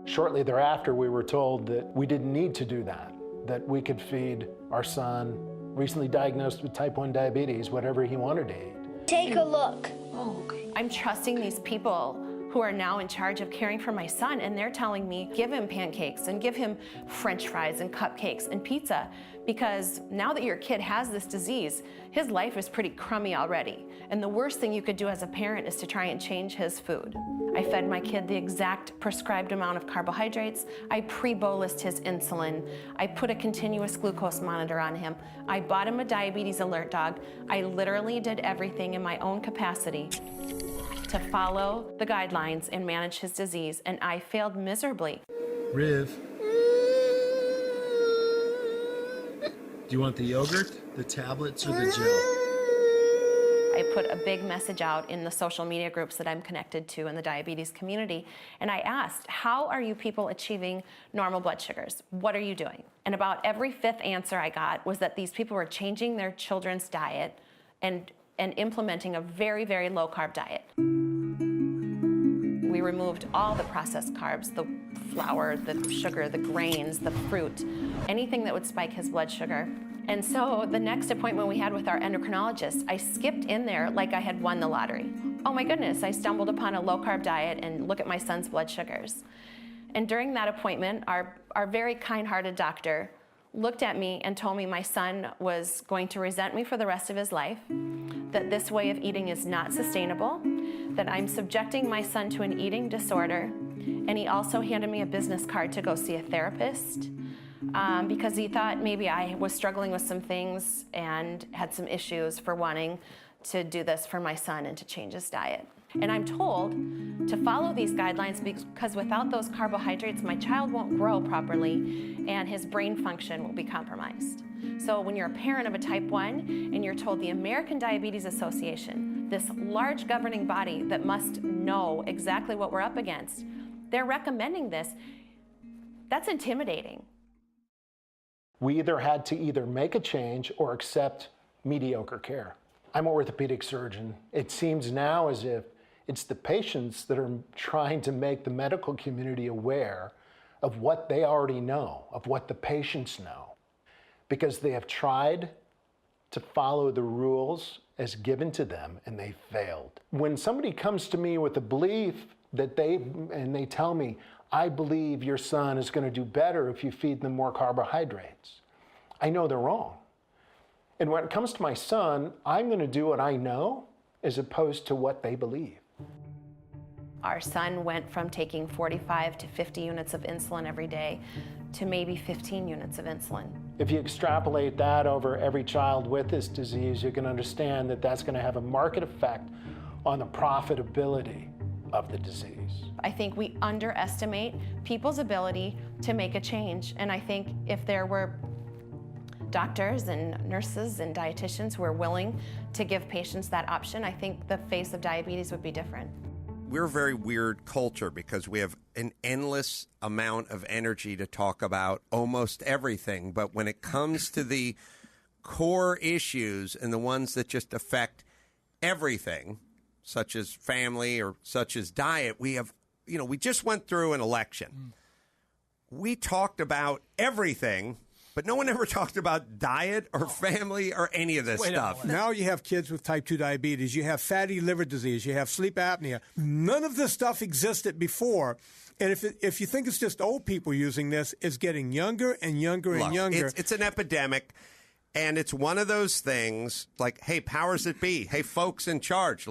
Shortly thereafter, we were told that we didn't need to do that we could feed our son, recently diagnosed with type 1 diabetes, whatever he wanted to eat. Take a look. Oh, okay. I'm trusting these people who are now in charge of caring for my son, and they're telling me, give him pancakes and give him French fries and cupcakes and pizza, because now that your kid has this disease, his life is pretty crummy already. And the worst thing you could do as a parent is to try and change his food. I fed my kid the exact prescribed amount of carbohydrates. I pre-bolused his insulin. I put a continuous glucose monitor on him. I bought him a diabetes alert dog. I literally did everything in my own capacity to follow the guidelines and manage his disease, and I failed miserably. Riv, do you want the yogurt, the tablets, or the gel? I put a big message out in the social media groups that I'm connected to in the diabetes community, and I asked, how are you people achieving normal blood sugars? What are you doing? And about every 5th answer I got was that these people were changing their children's diet and implementing a very, very low-carb diet. We removed all the processed carbs, the flour, the sugar, the grains, the fruit, anything that would spike his blood sugar. And so the next appointment we had with our endocrinologist, I skipped in there like I had won the lottery. Oh my goodness, I stumbled upon a low-carb diet and look at my son's blood sugars. And during that appointment, our very kind-hearted doctor looked at me and told me my son was going to resent me for the rest of his life, that this way of eating is not sustainable, that I'm subjecting my son to an eating disorder, and he also handed me a business card to go see a therapist because he thought maybe I was struggling with some things and had some issues for wanting to do this for my son and to change his diet. And I'm told to follow these guidelines because without those carbohydrates, my child won't grow properly and his brain function will be compromised. So when you're a parent of a type 1 and you're told the American Diabetes Association, this large governing body that must know exactly what we're up against, they're recommending this, that's intimidating. We either had to make a change or accept mediocre care. I'm an orthopedic surgeon. It seems now as if it's the patients that are trying to make the medical community aware of what they already know, of what the patients know, because they have tried to follow the rules as given to them and they failed. When somebody comes to me with a belief that they tell me, I believe your son is going to do better if you feed them more carbohydrates, I know they're wrong. And when it comes to my son, I'm going to do what I know as opposed to what they believe. Our son went from taking 45 to 50 units of insulin every day to maybe 15 units of insulin. If you extrapolate that over every child with this disease, you can understand that that's going to have a marked effect on the profitability of the disease. I think we underestimate people's ability to make a change. And I think if there were doctors and nurses and dietitians who are willing to give patients that option, I think the face of diabetes would be different. We're a very weird culture because we have an endless amount of energy to talk about almost everything. But when it comes to the core issues and the ones that just affect everything, such as family or such as diet, we have, we just went through an election. We talked about everything, but no one ever talked about diet or family or any of this stuff. Now you have kids with type 2 diabetes. You have fatty liver disease. You have sleep apnea. None of this stuff existed before. And if you think it's just old people using this, it's getting younger and younger and younger. It's an epidemic. And it's one of those things like, hey, powers that be, hey, folks in charge,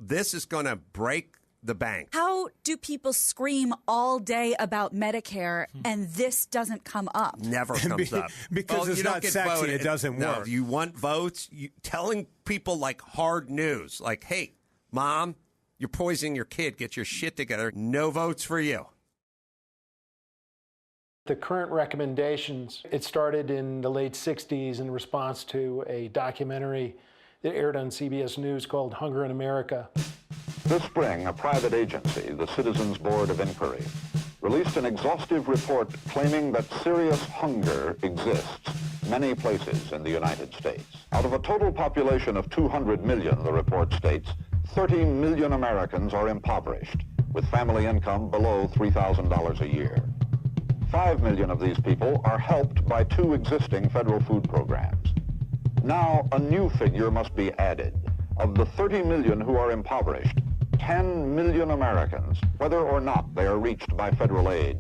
this is going to break the bank. How do people scream all day about Medicare and this doesn't come up? Never comes up. Because it's not sexy. Voted. It doesn't work. You want votes? Telling people like hard news, like, hey, Mom, you're poisoning your kid. Get your shit together. No votes for you. The current recommendations, it started in the late 60s in response to a documentary that aired on CBS News called Hunger in America. This spring, a private agency, the Citizens Board of Inquiry, released an exhaustive report claiming that serious hunger exists many places in the United States. Out of a total population of 200 million, the report states, 30 million Americans are impoverished, with family income below $3,000 a year. 5 million of these people are helped by 2 existing federal food programs. Now, a new figure must be added. Of the 30 million who are impoverished, 10 million Americans, whether or not they are reached by federal aid,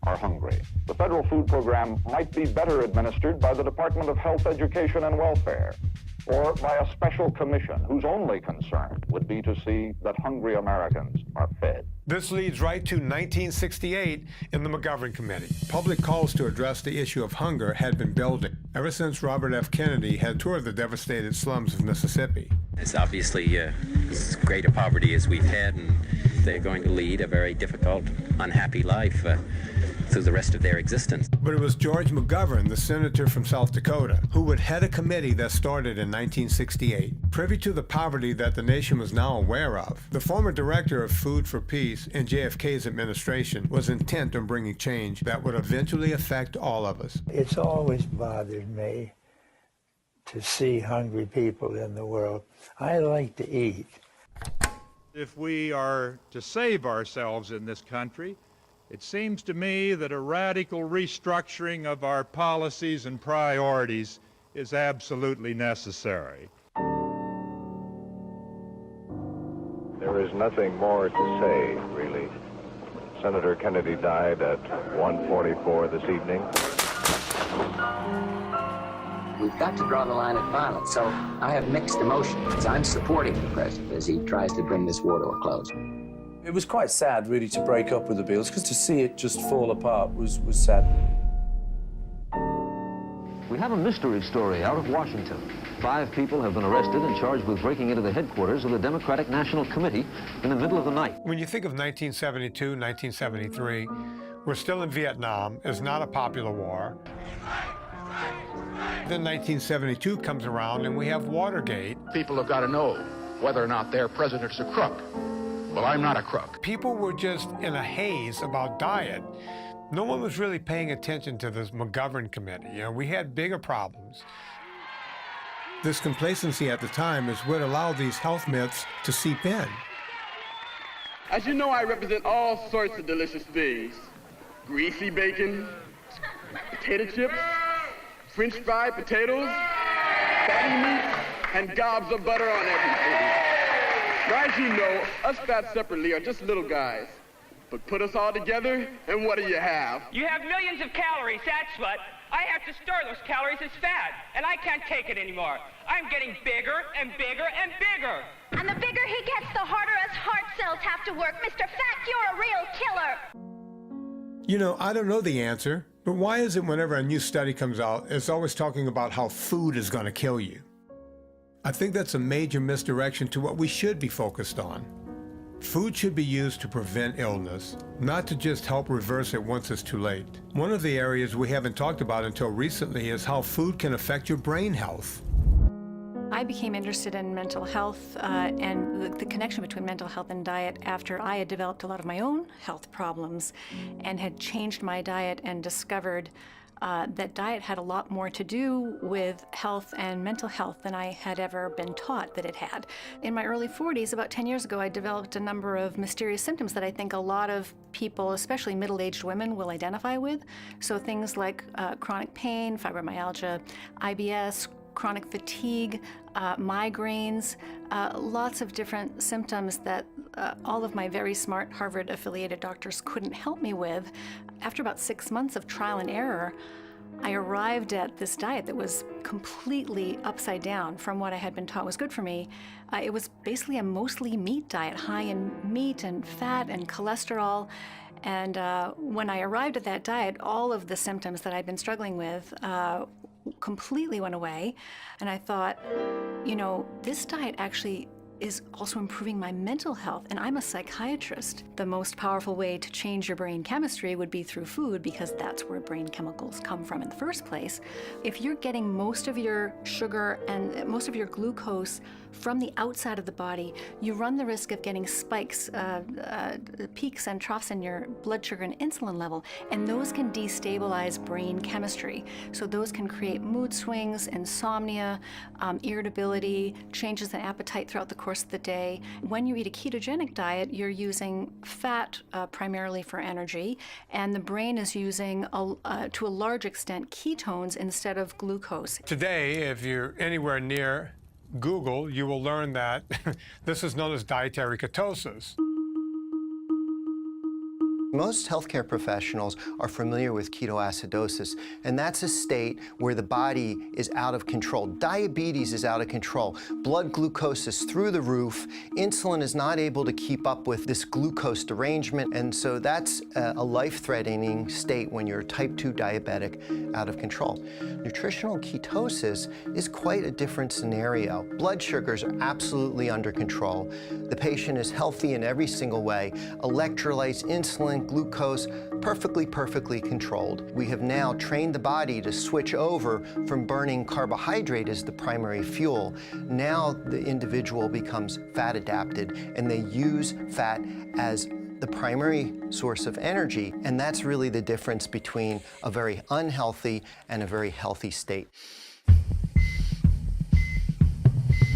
are hungry. The federal food program might be better administered by the Department of Health, Education, and Welfare, or by a special commission whose only concern would be to see that hungry Americans are fed. This leads right to 1968 in the McGovern Committee. Public calls to address the issue of hunger had been building ever since Robert F. Kennedy had toured the devastated slums of Mississippi. It's obviously as great a poverty as we've had, and they're going to lead a very difficult, unhappy life through the rest of their existence. But it was George McGovern, the senator from South Dakota, who would head a committee that started in 1968. Privy to the poverty that the nation was now aware of, the former director of Food for Peace in JFK's administration was intent on bringing change that would eventually affect all of us. It's always bothered me to see hungry people in the world. I like to eat. If we are to save ourselves in this country, it seems to me that a radical restructuring of our policies and priorities is absolutely necessary. There is nothing more to say, really. Senator Kennedy died at 1:44 this evening. We've got to draw the line at violence, so I have mixed emotions. I'm supporting the president as he tries to bring this war to a close. It was quite sad, really, to break up with the Beatles, because to see it just fall apart was sad. We have a mystery story out of Washington. 5 people have been arrested and charged with breaking into the headquarters of the Democratic National Committee in the middle of the night. When you think of 1972, 1973, we're still in Vietnam. It's not a popular war. Then 1972 comes around and we have Watergate. People have got to know whether or not their president's a crook. Well, I'm not a crook. People were just in a haze about diet. No one was really paying attention to this McGovern committee. You know, we had bigger problems. This complacency at the time is what allowed these health myths to seep in. As you know, I represent all sorts of delicious things. Greasy bacon, potato chips, French fried potatoes, fatty meat, and gobs of butter on everything. Now, as you know, us fat separately are just little guys. But put us all together, and what do you have? You have millions of calories, that's what. I have to store those calories as fat, and I can't take it anymore. I'm getting bigger and bigger and bigger. And the bigger he gets, the harder his heart cells have to work. Mr. Fat, you're a real killer. You know, I don't know the answer, but why is it whenever a new study comes out, it's always talking about how food is going to kill you? I think that's a major misdirection to what we should be focused on. Food should be used to prevent illness, not to just help reverse it once it's too late. One of the areas we haven't talked about until recently is how food can affect your brain health. I became interested in mental health and the connection between mental health and diet after I had developed a lot of my own health problems and had changed my diet and discovered that diet had a lot more to do with health and mental health than I had ever been taught that it had. In my early 40s, about 10 years ago, I developed a number of mysterious symptoms that I think a lot of people, especially middle-aged women, will identify with. So things like chronic pain, fibromyalgia, IBS, chronic fatigue, migraines, lots of different symptoms that all of my very smart Harvard-affiliated doctors couldn't help me with. After about 6 months of trial and error, I arrived at this diet that was completely upside down from what I had been taught was good for me. It was basically a mostly meat diet, high in meat and fat and cholesterol. And when I arrived at that diet, all of the symptoms that I'd been struggling with completely went away. And I thought, you know, this diet actually is also improving my mental health, and I'm a psychiatrist. The most powerful way to change your brain chemistry would be through food, because that's where brain chemicals come from in the first place. If you're getting most of your sugar and most of your glucose from the outside of the body, you run the risk of getting spikes, peaks and troughs in your blood sugar and insulin level, and those can destabilize brain chemistry. So those can create mood swings, insomnia, irritability, changes in appetite throughout the course of the day. When you eat a ketogenic diet, you're using fat primarily for energy, and the brain is using, to a large extent, ketones instead of glucose. Today, if you're anywhere near Google, you will learn that this is known as dietary ketosis. Most healthcare professionals are familiar with ketoacidosis, and that's a state where the body is out of control. Diabetes is out of control. Blood glucose is through the roof. Insulin is not able to keep up with this glucose derangement, and so that's a life-threatening state when you're type 2 diabetic out of control. Nutritional ketosis is quite a different scenario. Blood sugars are absolutely under control. The patient is healthy in every single way. Electrolytes, insulin, glucose, perfectly controlled. We have now trained the body to switch over from burning carbohydrate as the primary fuel. Now the individual becomes fat adapted, and they use fat as the primary source of energy, and that's really the difference between a very unhealthy and a very healthy state.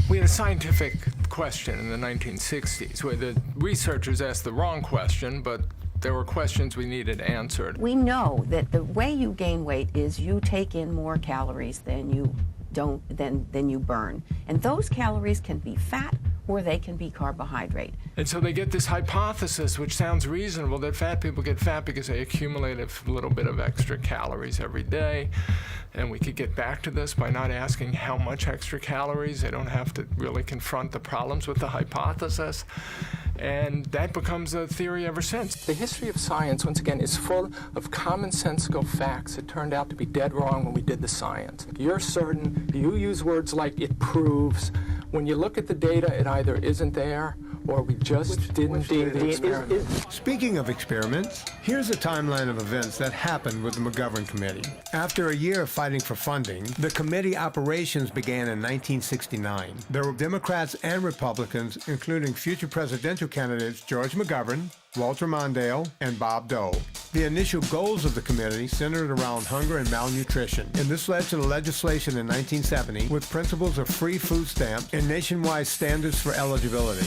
We had a scientific question in the 1960s where the researchers asked the wrong question, but there were questions we needed answered. We know that the way you gain weight is you take in more calories than you burn. And those calories can be fat or they can be carbohydrate. And so they get this hypothesis, which sounds reasonable, that fat people get fat because they accumulate a little bit of extra calories every day. And we could get back to this by not asking how much extra calories. They don't have to really confront the problems with the hypothesis. And that becomes a theory ever since. The history of science, once again, is full of commonsensical facts that turned out to be dead wrong when we did the science. You're certain, you use words like "it proves." When you look at the data, it either isn't there or we just didn't do the experiment. Speaking of experiments, here's a timeline of events that happened with the McGovern Committee. After a year of fighting for funding, the committee operations began in 1969. There were Democrats and Republicans, including future presidential candidates George McGovern, Walter Mondale, and Bob Dole. The initial goals of the committee centered around hunger and malnutrition, and this led to the legislation in 1970 with principles of free food stamps and nationwide standards for eligibility.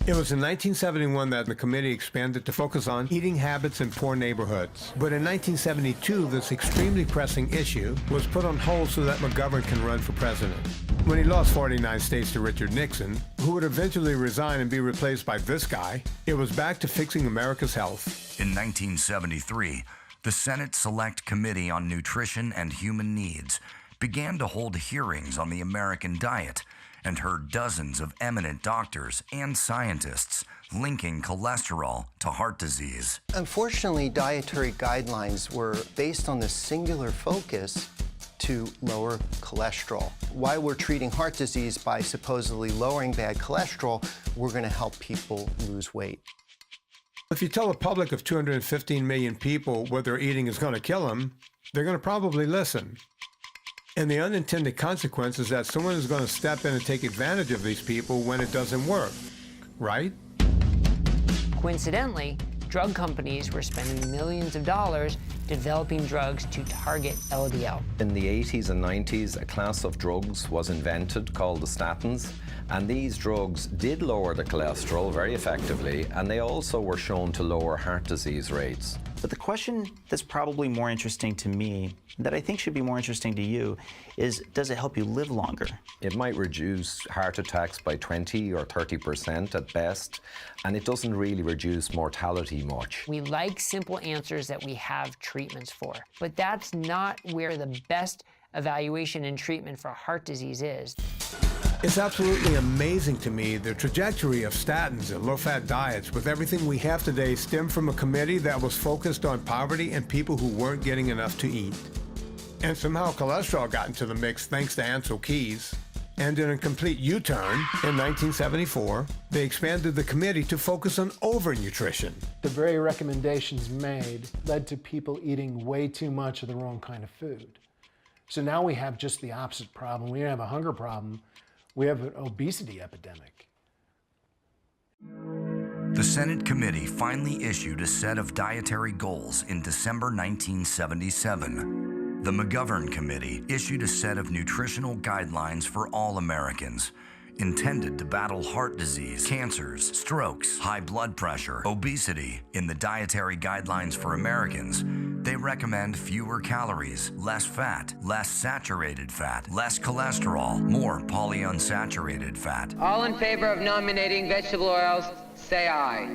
It was in 1971 that the committee expanded to focus on eating habits in poor neighborhoods. But in 1972, this extremely pressing issue was put on hold so that McGovern can run for president. When he lost 49 states to Richard Nixon, who would eventually resign and be replaced by this guy, it was back to fixing America's health. In 1973, the Senate Select Committee on Nutrition and Human Needs began to hold hearings on the American diet and heard dozens of eminent doctors and scientists linking cholesterol to heart disease. Unfortunately, dietary guidelines were based on this singular focus to lower cholesterol. While we're treating heart disease by supposedly lowering bad cholesterol, we're going to help people lose weight. If you tell a public of 215 million people what they're eating is going to kill them, they're going to probably listen. And the unintended consequence is that someone is going to step in and take advantage of these people when it doesn't work, right? Coincidentally, drug companies were spending millions of dollars developing drugs to target LDL. In the 80s and 90s, a class of drugs was invented called the statins, and these drugs did lower the cholesterol very effectively, and they also were shown to lower heart disease rates. But the question that's probably more interesting to me, that I think should be more interesting to you, is does it help you live longer? It might reduce heart attacks by 20 or 30% at best, and it doesn't really reduce mortality much. We like simple answers that we have treatments for, but that's not where the best evaluation and treatment for heart disease is. It's absolutely amazing to me the trajectory of statins and low-fat diets with everything we have today stemmed from a committee that was focused on poverty and people who weren't getting enough to eat. And somehow cholesterol got into the mix thanks to Ancel Keys. And in a complete U-turn, in 1974, they expanded the committee to focus on overnutrition. The very recommendations made led to people eating way too much of the wrong kind of food. So now we have just the opposite problem. We don't have a hunger problem, we have an obesity epidemic. The Senate committee finally issued a set of dietary goals in December 1977. The McGovern Committee issued a set of nutritional guidelines for all Americans, intended to battle heart disease, cancers, strokes, high blood pressure, obesity. In the Dietary Guidelines for Americans, they recommend fewer calories, less fat, less saturated fat, less cholesterol, more polyunsaturated fat. All in favor of nominating vegetable oils, say aye.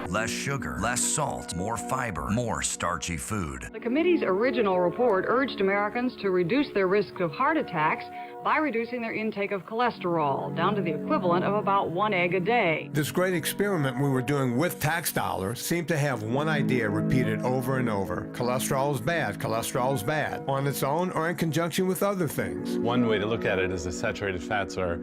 Less sugar, less salt, more fiber, more starchy food. The committee's original report urged Americans to reduce their risk of heart attacks by reducing their intake of cholesterol down to the equivalent of about 1 egg a day. This great experiment we were doing with tax dollars seemed to have one idea repeated over and over. Cholesterol is bad, cholesterol is bad, on its own or in conjunction with other things. One way to look at it is that saturated fats are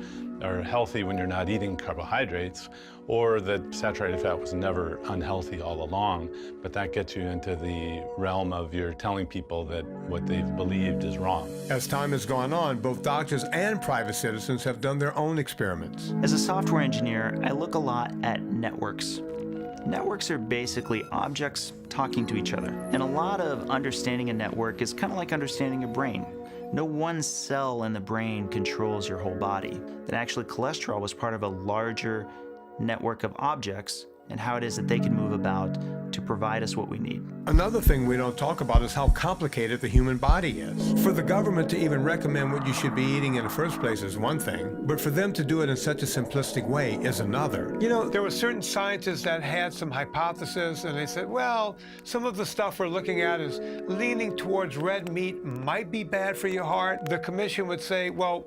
healthy when you're not eating carbohydrates, or that saturated fat was never unhealthy all along, but that gets you into the realm of you're telling people that what they've believed is wrong. As time has gone on, both doctors and private citizens have done their own experiments. As a software engineer, I look a lot at networks. Networks are basically objects talking to each other. And a lot of understanding a network is kind of like understanding a brain. No one cell in the brain controls your whole body. That actually cholesterol was part of a larger network of objects and how it is that they can move about to provide us what we need. Another thing we don't talk about is how complicated the human body is. For the government to even recommend what you should be eating in the first place is one thing, but for them to do it in such a simplistic way is another. You know, there were certain scientists that had some hypotheses and they said, well, some of the stuff we're looking at is leaning towards red meat might be bad for your heart. The commission would say, well,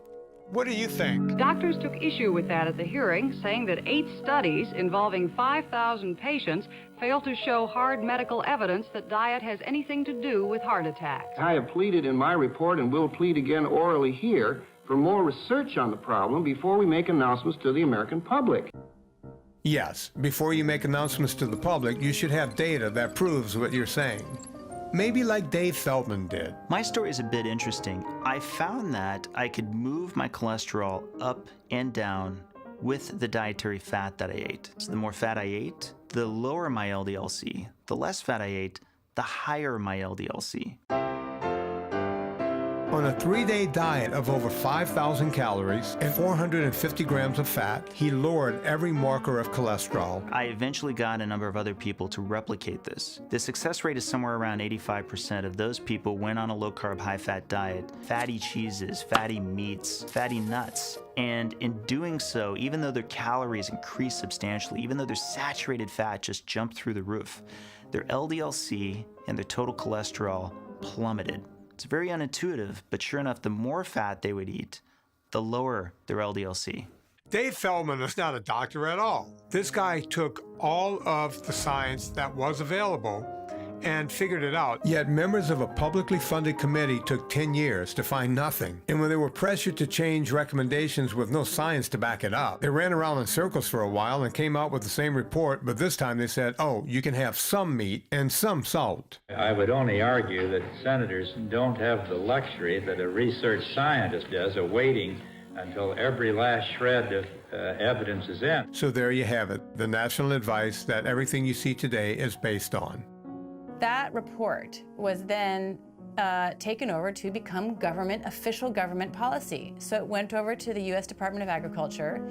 what do you think? Doctors took issue with that at the hearing, saying that 8 studies involving 5,000 patients failed to show hard medical evidence that diet has anything to do with heart attacks. I have pleaded in my report and will plead again orally here for more research on the problem before we make announcements to the American public. Yes, before you make announcements to the public, you should have data that proves what you're saying. Maybe like Dave Feldman did. My story is a bit interesting. I found that I could move my cholesterol up and down with the dietary fat that I ate. So the more fat I ate, the lower my LDL-C. The less fat I ate, the higher my LDL-C. On a 3-day diet of over 5,000 calories and 450 grams of fat, he lowered every marker of cholesterol. I eventually got a number of other people to replicate this. The success rate is somewhere around 85% of those people went on a low-carb, high-fat diet, fatty cheeses, fatty meats, fatty nuts. And in doing so, even though their calories increased substantially, even though their saturated fat just jumped through the roof, their LDL-C and their total cholesterol plummeted. It's very unintuitive, but sure enough, the more fat they would eat, the lower their LDL-C. Dave Feldman is not a doctor at all. This guy took all of the science that was available and figured it out. Yet members of a publicly funded committee took 10 years to find nothing. And when they were pressured to change recommendations with no science to back it up, they ran around in circles for a while and came out with the same report, but this time they said, oh, you can have some meat and some salt. I would only argue that senators don't have the luxury that a research scientist does of waiting until every last shred of evidence is in. So there you have it, the national advice that everything you see today is based on. That report was then taken over to become official government policy. So it went over to the U.S. Department of Agriculture,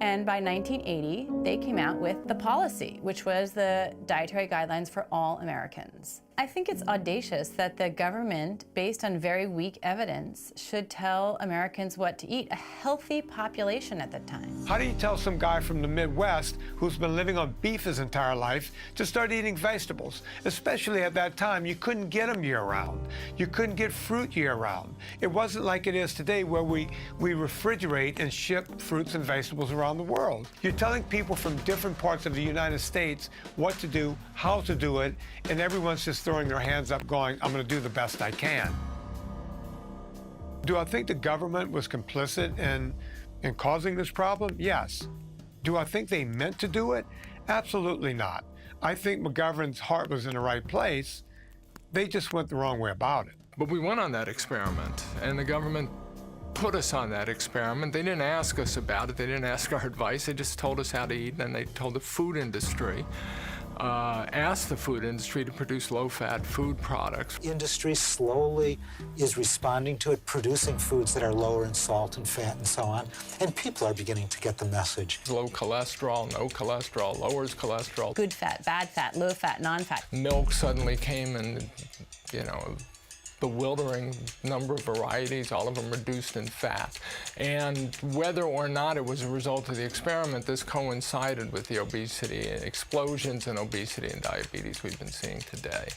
and by 1980, they came out with the policy, which was the Dietary Guidelines for All Americans. I think it's audacious that the government, based on very weak evidence, should tell Americans what to eat, a healthy population at the time. How do you tell some guy from the Midwest who's been living on beef his entire life to start eating vegetables? Especially at that time, you couldn't get them year-round. You couldn't get fruit year-round. It wasn't like it is today where we refrigerate and ship fruits and vegetables around the world. You're telling people from different parts of the United States what to do, how to do it, and everyone's just throwing their hands up going, I'm going to do the best I can. Do I think the government was complicit in causing this problem? Yes. Do I think they meant to do it? Absolutely not. I think McGovern's heart was in the right place. They just went the wrong way about it. But we went on that experiment, and the government put us on that experiment. They didn't ask us about it. They didn't ask our advice. They just told us how to eat, and they told the food industry, asked the food industry to produce low-fat food products. Industry slowly is responding to it, producing foods that are lower in salt and fat and so on, and people are beginning to get the message. Low cholesterol, no cholesterol, lowers cholesterol. Good fat, bad fat, low fat, non-fat. Milk suddenly came in, you know, bewildering number of varieties, all of them reduced in fat. And whether or not it was a result of the experiment, this coincided with the obesity, explosions in obesity and diabetes we've been seeing today.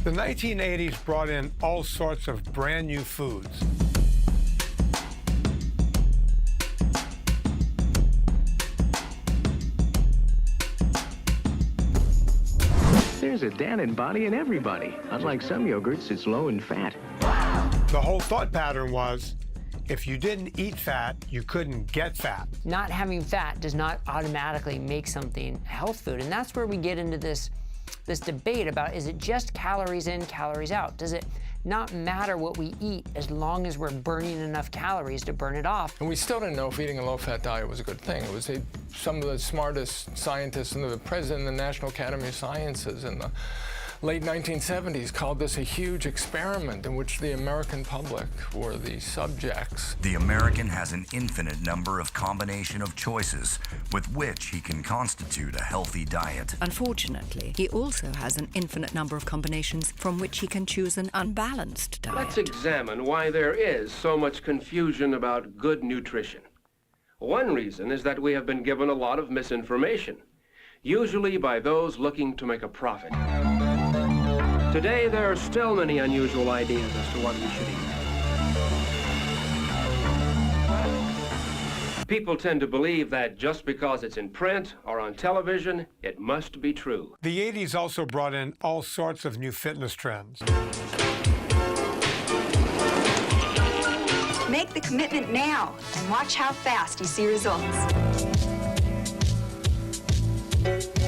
The 1980s brought in all sorts of brand new foods. There's a Dannon body in everybody. Unlike some yogurts, it's low in fat. The whole thought pattern was, if you didn't eat fat, you couldn't get fat. Not having fat does not automatically make something a health food, and that's where we get into this debate about, is it just calories in, calories out? Does it not matter what we eat as long as we're burning enough calories to burn it off? And we still didn't know if eating a low-fat diet was a good thing. It was some of the smartest scientists and the president of the National Academy of Sciences in the late 1970s called this a huge experiment in which the American public were the subjects. The American has an infinite number of combination of choices with which he can constitute a healthy diet. Unfortunately, he also has an infinite number of combinations from which he can choose an unbalanced diet. Let's examine why there is so much confusion about good nutrition. One reason is that we have been given a lot of misinformation, usually by those looking to make a profit. Today, there are still many unusual ideas as to what we should eat. People tend to believe that just because it's in print or on television, it must be true. The 80s also brought in all sorts of new fitness trends. Make the commitment now and watch how fast you see results.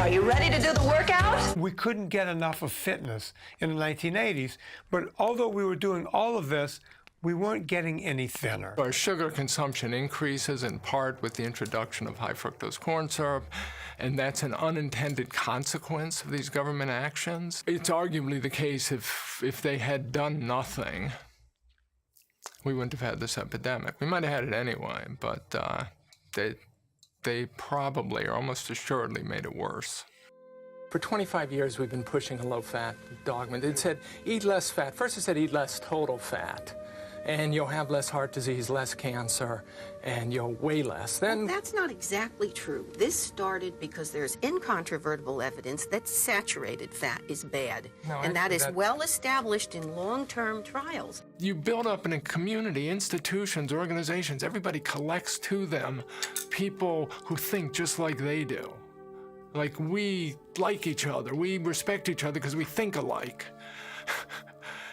Are you ready to do the workout? We couldn't get enough of fitness in the 1980s, but although we were doing all of this, we weren't getting any thinner. Our sugar consumption increases in part with the introduction of high fructose corn syrup, and that's an unintended consequence of these government actions. It's arguably the case if they had done nothing, we wouldn't have had this epidemic. We might have had it anyway, but they probably or almost assuredly made it worse. For 25 years, we've been pushing a low-fat dogma. It said, eat less fat. First it said, eat less total fat, and you'll have less heart disease, less cancer, and you'll weigh less. Then well, that's not exactly true. This started because there's incontrovertible evidence that saturated fat is bad, and that is well established in long-term trials. You build up in a community, institutions, organizations, everybody collects to them people who think just like they do. Like, we like each other, we respect each other because we think alike.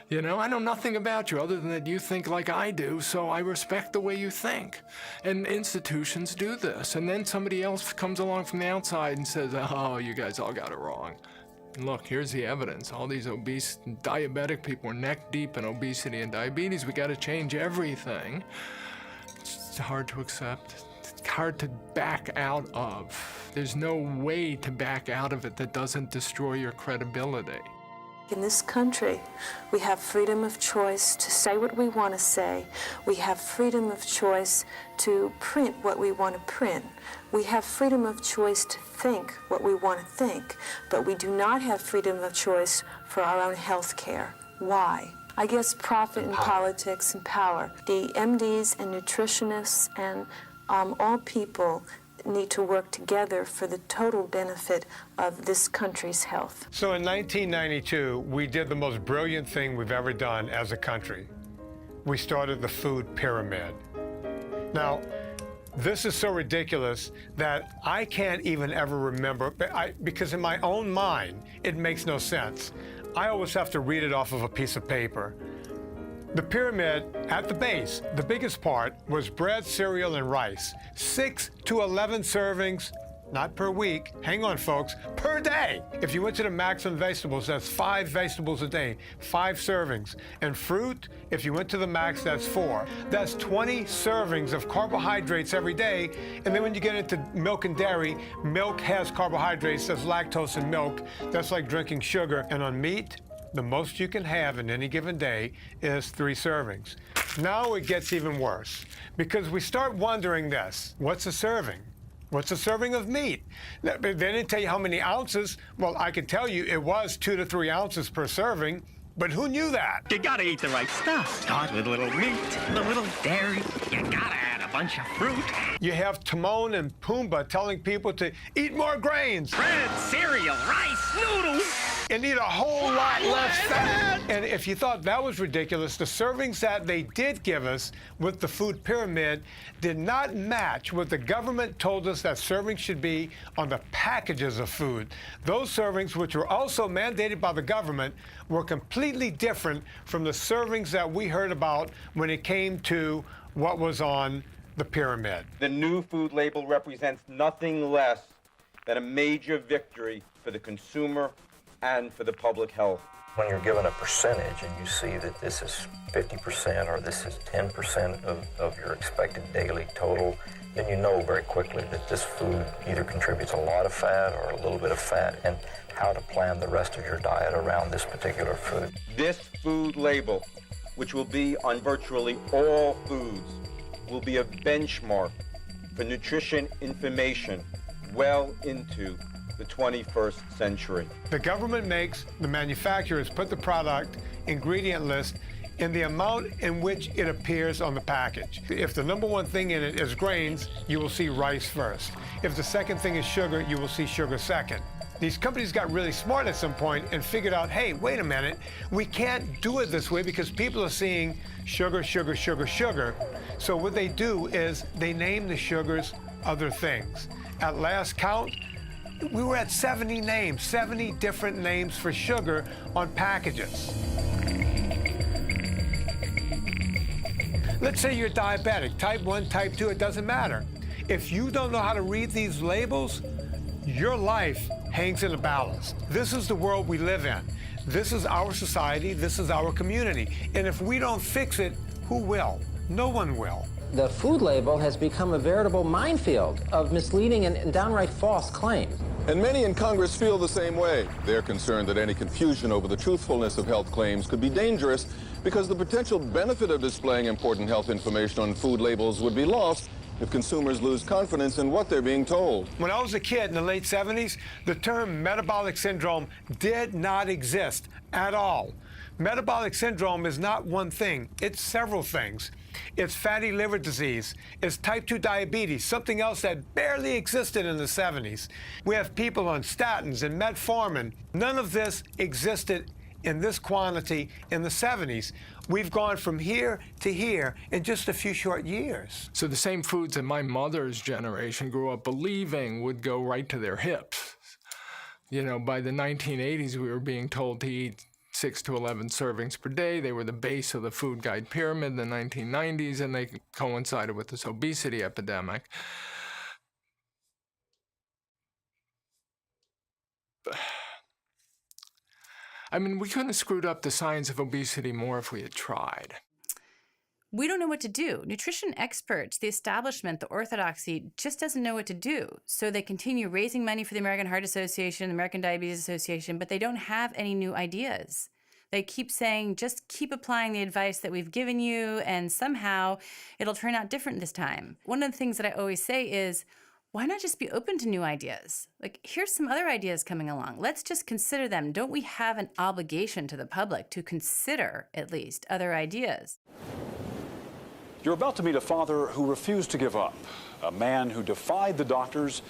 You know, I know nothing about you other than that you think like I do, so I respect the way you think. And institutions do this. And then somebody else comes along from the outside and says, oh, you guys all got it wrong. And look, here's the evidence. All these obese, diabetic people are neck deep in obesity and diabetes. We got to change everything. It's hard to accept. It's hard to back out of. There's no way to back out of it that doesn't destroy your credibility. In this country, we have freedom of choice to say what we want to say. We have freedom of choice to print what we want to print. We have freedom of choice to think what we want to think, but we do not have freedom of choice for our own health care. Why? I guess profit in politics and power. The MDs and nutritionists and all people need to work together for the total benefit of this country's health. So in 1992, we did the most brilliant thing we've ever done as a country. We started the food pyramid. Now, this is so ridiculous that I can't even ever remember, because in my own mind, it makes no sense. I always have to read it off of a piece of paper. The pyramid, at the base, the biggest part, was bread, cereal, and rice. 6 to 11 servings, not per week, hang on folks, per day. If you went to the maximum vegetables, that's 5 vegetables a day, 5 servings. And fruit, if you went to the max, that's 4. That's 20 servings of carbohydrates every day. And then when you get into milk and dairy, milk has carbohydrates, there's lactose in milk. That's like drinking sugar. And on meat, the most you can have in any given day is 3 servings. Now it gets even worse, because we start wondering this: what's a serving? What's a serving of meat? They didn't tell you how many ounces. Well, I can tell you it was 2 to 3 ounces per serving, but who knew that? You gotta eat the right stuff. Start with a little meat, a little dairy. You gotta add a bunch of fruit. You have Timon and Pumbaa telling people to eat more grains. Bread, cereal, rice, noodles. And eat a whole lot less fat. And if you thought that was ridiculous, the servings that they did give us with the food pyramid did not match what the government told us that servings should be on the packages of food. Those servings, which were also mandated by the government, were completely different from the servings that we heard about when it came to what was on the pyramid. The new food label represents nothing less than a major victory for the consumer and for the public health. When you're given a percentage and you see that this is 50% or this is 10% of your expected daily total, then you know very quickly that this food either contributes a lot of fat or a little bit of fat, and how to plan the rest of your diet around this particular food. This food label, which will be on virtually all foods, will be a benchmark for nutrition information well into the 21st century. The government makes the manufacturers put the product ingredient list in the amount in which it appears on the package. If the number one thing in it is grains, you will see rice first. If the second thing is sugar, you will see sugar second. These companies got really smart at some point and figured out, hey, wait a minute, we can't do it this way because people are seeing sugar, sugar, sugar, sugar. So what they do is they name the sugars other things. At last count, we were at 70 names, 70 different names for sugar on packages. Let's say you're diabetic, type 1, type 2, it doesn't matter. If you don't know how to read these labels, your life hangs in the balance. This is the world we live in. This is our society, this is our community. And if we don't fix it, who will? No one will. The food label has become a veritable minefield of misleading and downright false claims. And many in Congress feel the same way. They're concerned that any confusion over the truthfulness of health claims could be dangerous because the potential benefit of displaying important health information on food labels would be lost if consumers lose confidence in what they're being told. When I was a kid in the late 70s, the term metabolic syndrome did not exist at all. Metabolic syndrome is not one thing, it's several things. It's fatty liver disease, it's type 2 diabetes, something else that barely existed in the 70s. We have people on statins and metformin. None of this existed in this quantity in the 70s. We've gone from here to here in just a few short years. So the same foods that my mother's generation grew up believing would go right to their hips. You know, by the 1980s, we were being told to eat 6 to 11 servings per day. They were the base of the food guide pyramid in the 1990s, and they coincided with this obesity epidemic. I mean, we couldn't have screwed up the science of obesity more if we had tried. We don't know what to do. Nutrition experts, the establishment, the orthodoxy just doesn't know what to do. So they continue raising money for the American Heart Association, the American Diabetes Association, but they don't have any new ideas. They keep saying, just keep applying the advice that we've given you, and somehow it'll turn out different this time. One of the things that I always say is, why not just be open to new ideas? Like, here's some other ideas coming along. Let's just consider them. Don't we have an obligation to the public to consider, at least, other ideas? You're about to meet a father who refused to give up, a man who defied the doctors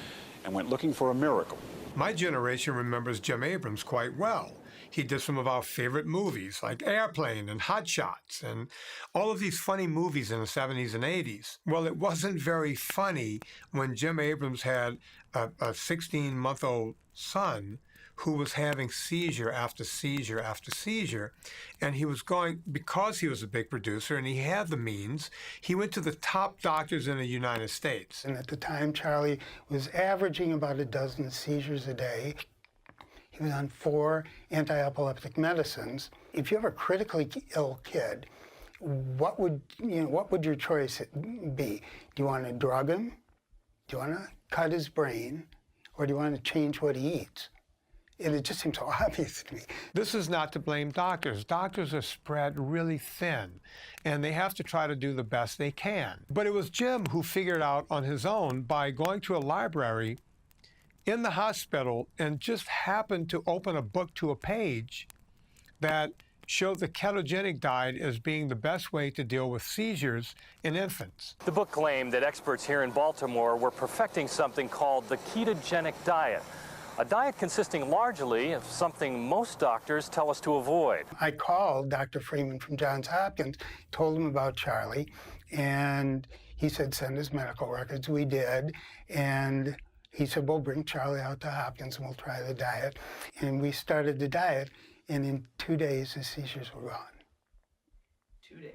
and went looking for a miracle. My generation remembers Jim Abrams quite well. He did some of our favorite movies like Airplane and Hot Shots and all of these funny movies in the 70s and 80s. Well, it wasn't very funny when Jim Abrams had a 16-month-old son who was having seizure after seizure after seizure. And he was going, because he was a big producer and he had the means, he went to the top doctors in the United States. And at the time, Charlie was averaging about a dozen seizures a day. He was on 4 anti-epileptic medicines. If you have a critically ill kid, what would your choice be? Do you want to drug him? Do you want to cut his brain? Or do you want to change what he eats? And it just seems so obvious to me. This is not to blame doctors. Doctors are spread really thin, and they have to try to do the best they can. But it was Jim who figured out on his own by going to a library in the hospital and just happened to open a book to a page that showed the ketogenic diet as being the best way to deal with seizures in infants. The book claimed that experts here in Baltimore were perfecting something called the ketogenic diet, a diet consisting largely of something most doctors tell us to avoid. I called Dr. Freeman from Johns Hopkins, told him about Charlie, and he said send his medical records. We did, and he said, well, bring Charlie out to Hopkins and we'll try the diet. And we started the diet, and in 2 days, the seizures were gone. 2 days?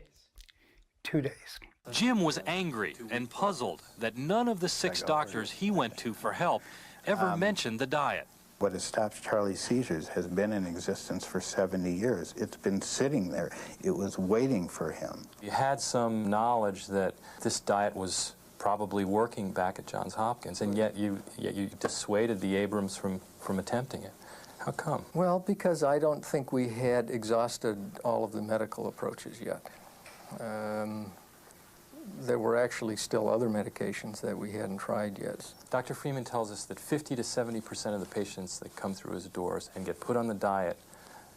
2 days. Jim was angry and puzzled that none of the 6 doctors he went to for help ever mentioned the diet. What has stopped Charlie's seizures has been in existence for 70 years. It's been sitting there. It was waiting for him. You had some knowledge that this diet was probably working back at Johns Hopkins, and yet you dissuaded the Abrams from attempting it. How come? Well, because I don't think we had exhausted all of the medical approaches yet. There were actually still other medications that we hadn't tried yet. Dr. Freeman tells us that 50 to 70% of the patients that come through his doors and get put on the diet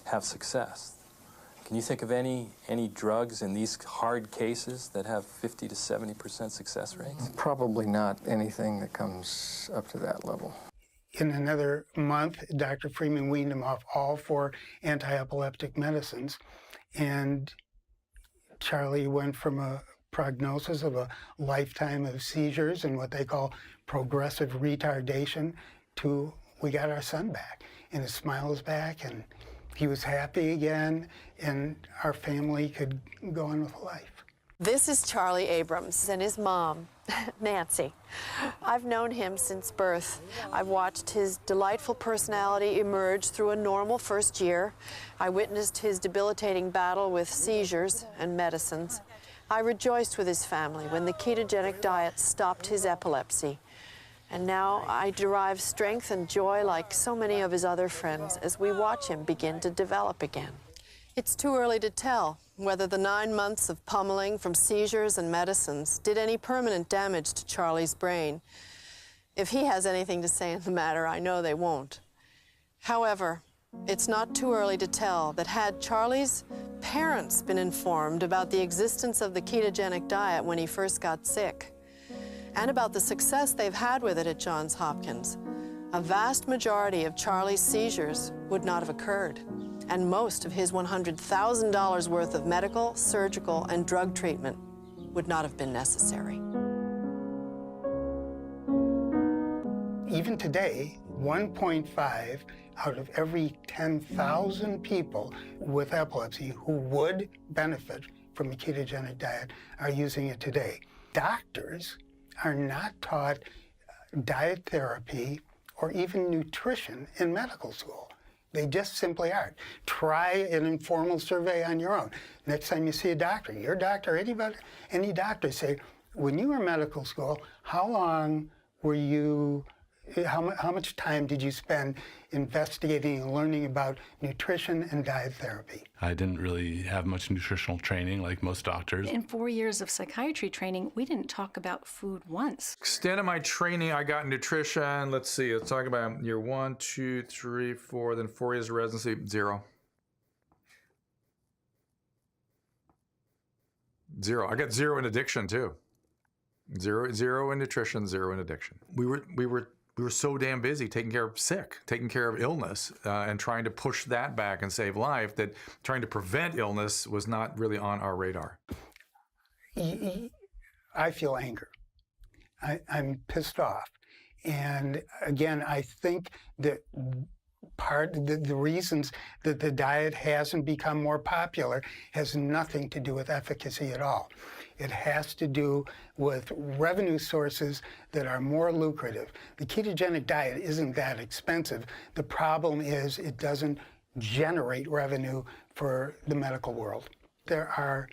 have success. Can you think of any drugs in these hard cases that have 50 to 70% success rates? Probably not anything that comes up to that level. In another month, Dr. Freeman weaned him off all 4 anti-epileptic medicines, and Charlie went from a prognosis of a lifetime of seizures and what they call progressive retardation to we got our son back, and his smile is back, and he was happy again, and our family could go on with life. This is Charlie Abrams and his mom, Nancy. I've known him since birth. I've watched his delightful personality emerge through a normal first year. I witnessed his debilitating battle with seizures and medicines. I rejoiced with his family when the ketogenic diet stopped his epilepsy. And now I derive strength and joy like so many of his other friends as we watch him begin to develop again. It's too early to tell whether the 9 months of pummeling from seizures and medicines did any permanent damage to Charlie's brain. If he has anything to say in the matter, I know they won't. However, it's not too early to tell that had Charlie's parents been informed about the existence of the ketogenic diet when he first got sick, and about the success they've had with it at Johns Hopkins, a vast majority of Charlie's seizures would not have occurred, and most of his $100,000 worth of medical, surgical, and drug treatment would not have been necessary. Even today, 1.5 out of every 10,000 people with epilepsy who would benefit from a ketogenic diet are using it today. Doctors are not taught diet therapy or even nutrition in medical school. They just simply aren't. Try an informal survey on your own. Next time you see a doctor, your doctor, anybody, any doctor, say, when you were in medical school, how long were you, how much time did you spend investigating and learning about nutrition and diet therapy? I didn't really have much nutritional training like most doctors. In 4 years of psychiatry training, we didn't talk about food once. Extent of my training, I got nutrition. Let's see, let's talk about year 1, 2, 3, 4, then 4 years of residency, 0. 0. I got 0 in addiction too. 0 in nutrition, 0 in addiction. We were so damn busy taking care of illness, and trying to push that back and save life that trying to prevent illness was not really on our radar. I feel anger. I'm pissed off. And again, I think that the reasons that the diet hasn't become more popular has nothing to do with efficacy at all. It has to do with revenue sources that are more lucrative. The ketogenic diet isn't that expensive. The problem is it doesn't generate revenue for the medical world. There are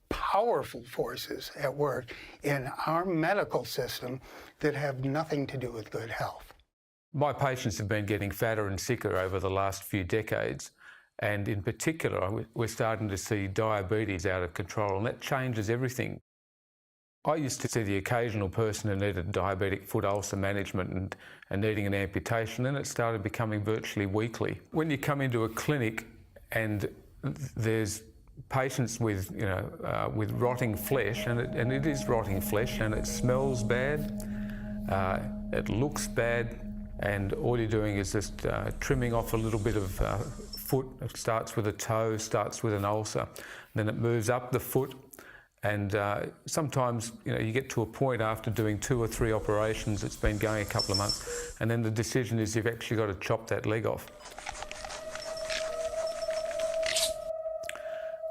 powerful forces at work in our medical system that have nothing to do with good health. My patients have been getting fatter and sicker over the last few decades, and in particular, we're starting to see diabetes out of control, and that changes everything. I used to see the occasional person who needed diabetic foot ulcer management and needing an amputation, and it started becoming virtually weekly. When you come into a clinic and there's patients with, with rotting flesh, and it is rotting flesh, and it smells bad, it looks bad, and all you're doing is just trimming off a little bit of foot. It starts with a toe, starts with an ulcer, then it moves up the foot, and sometimes you get to a point after doing 2 or 3 operations, it's been going a couple of months, and then the decision is you've actually got to chop that leg off.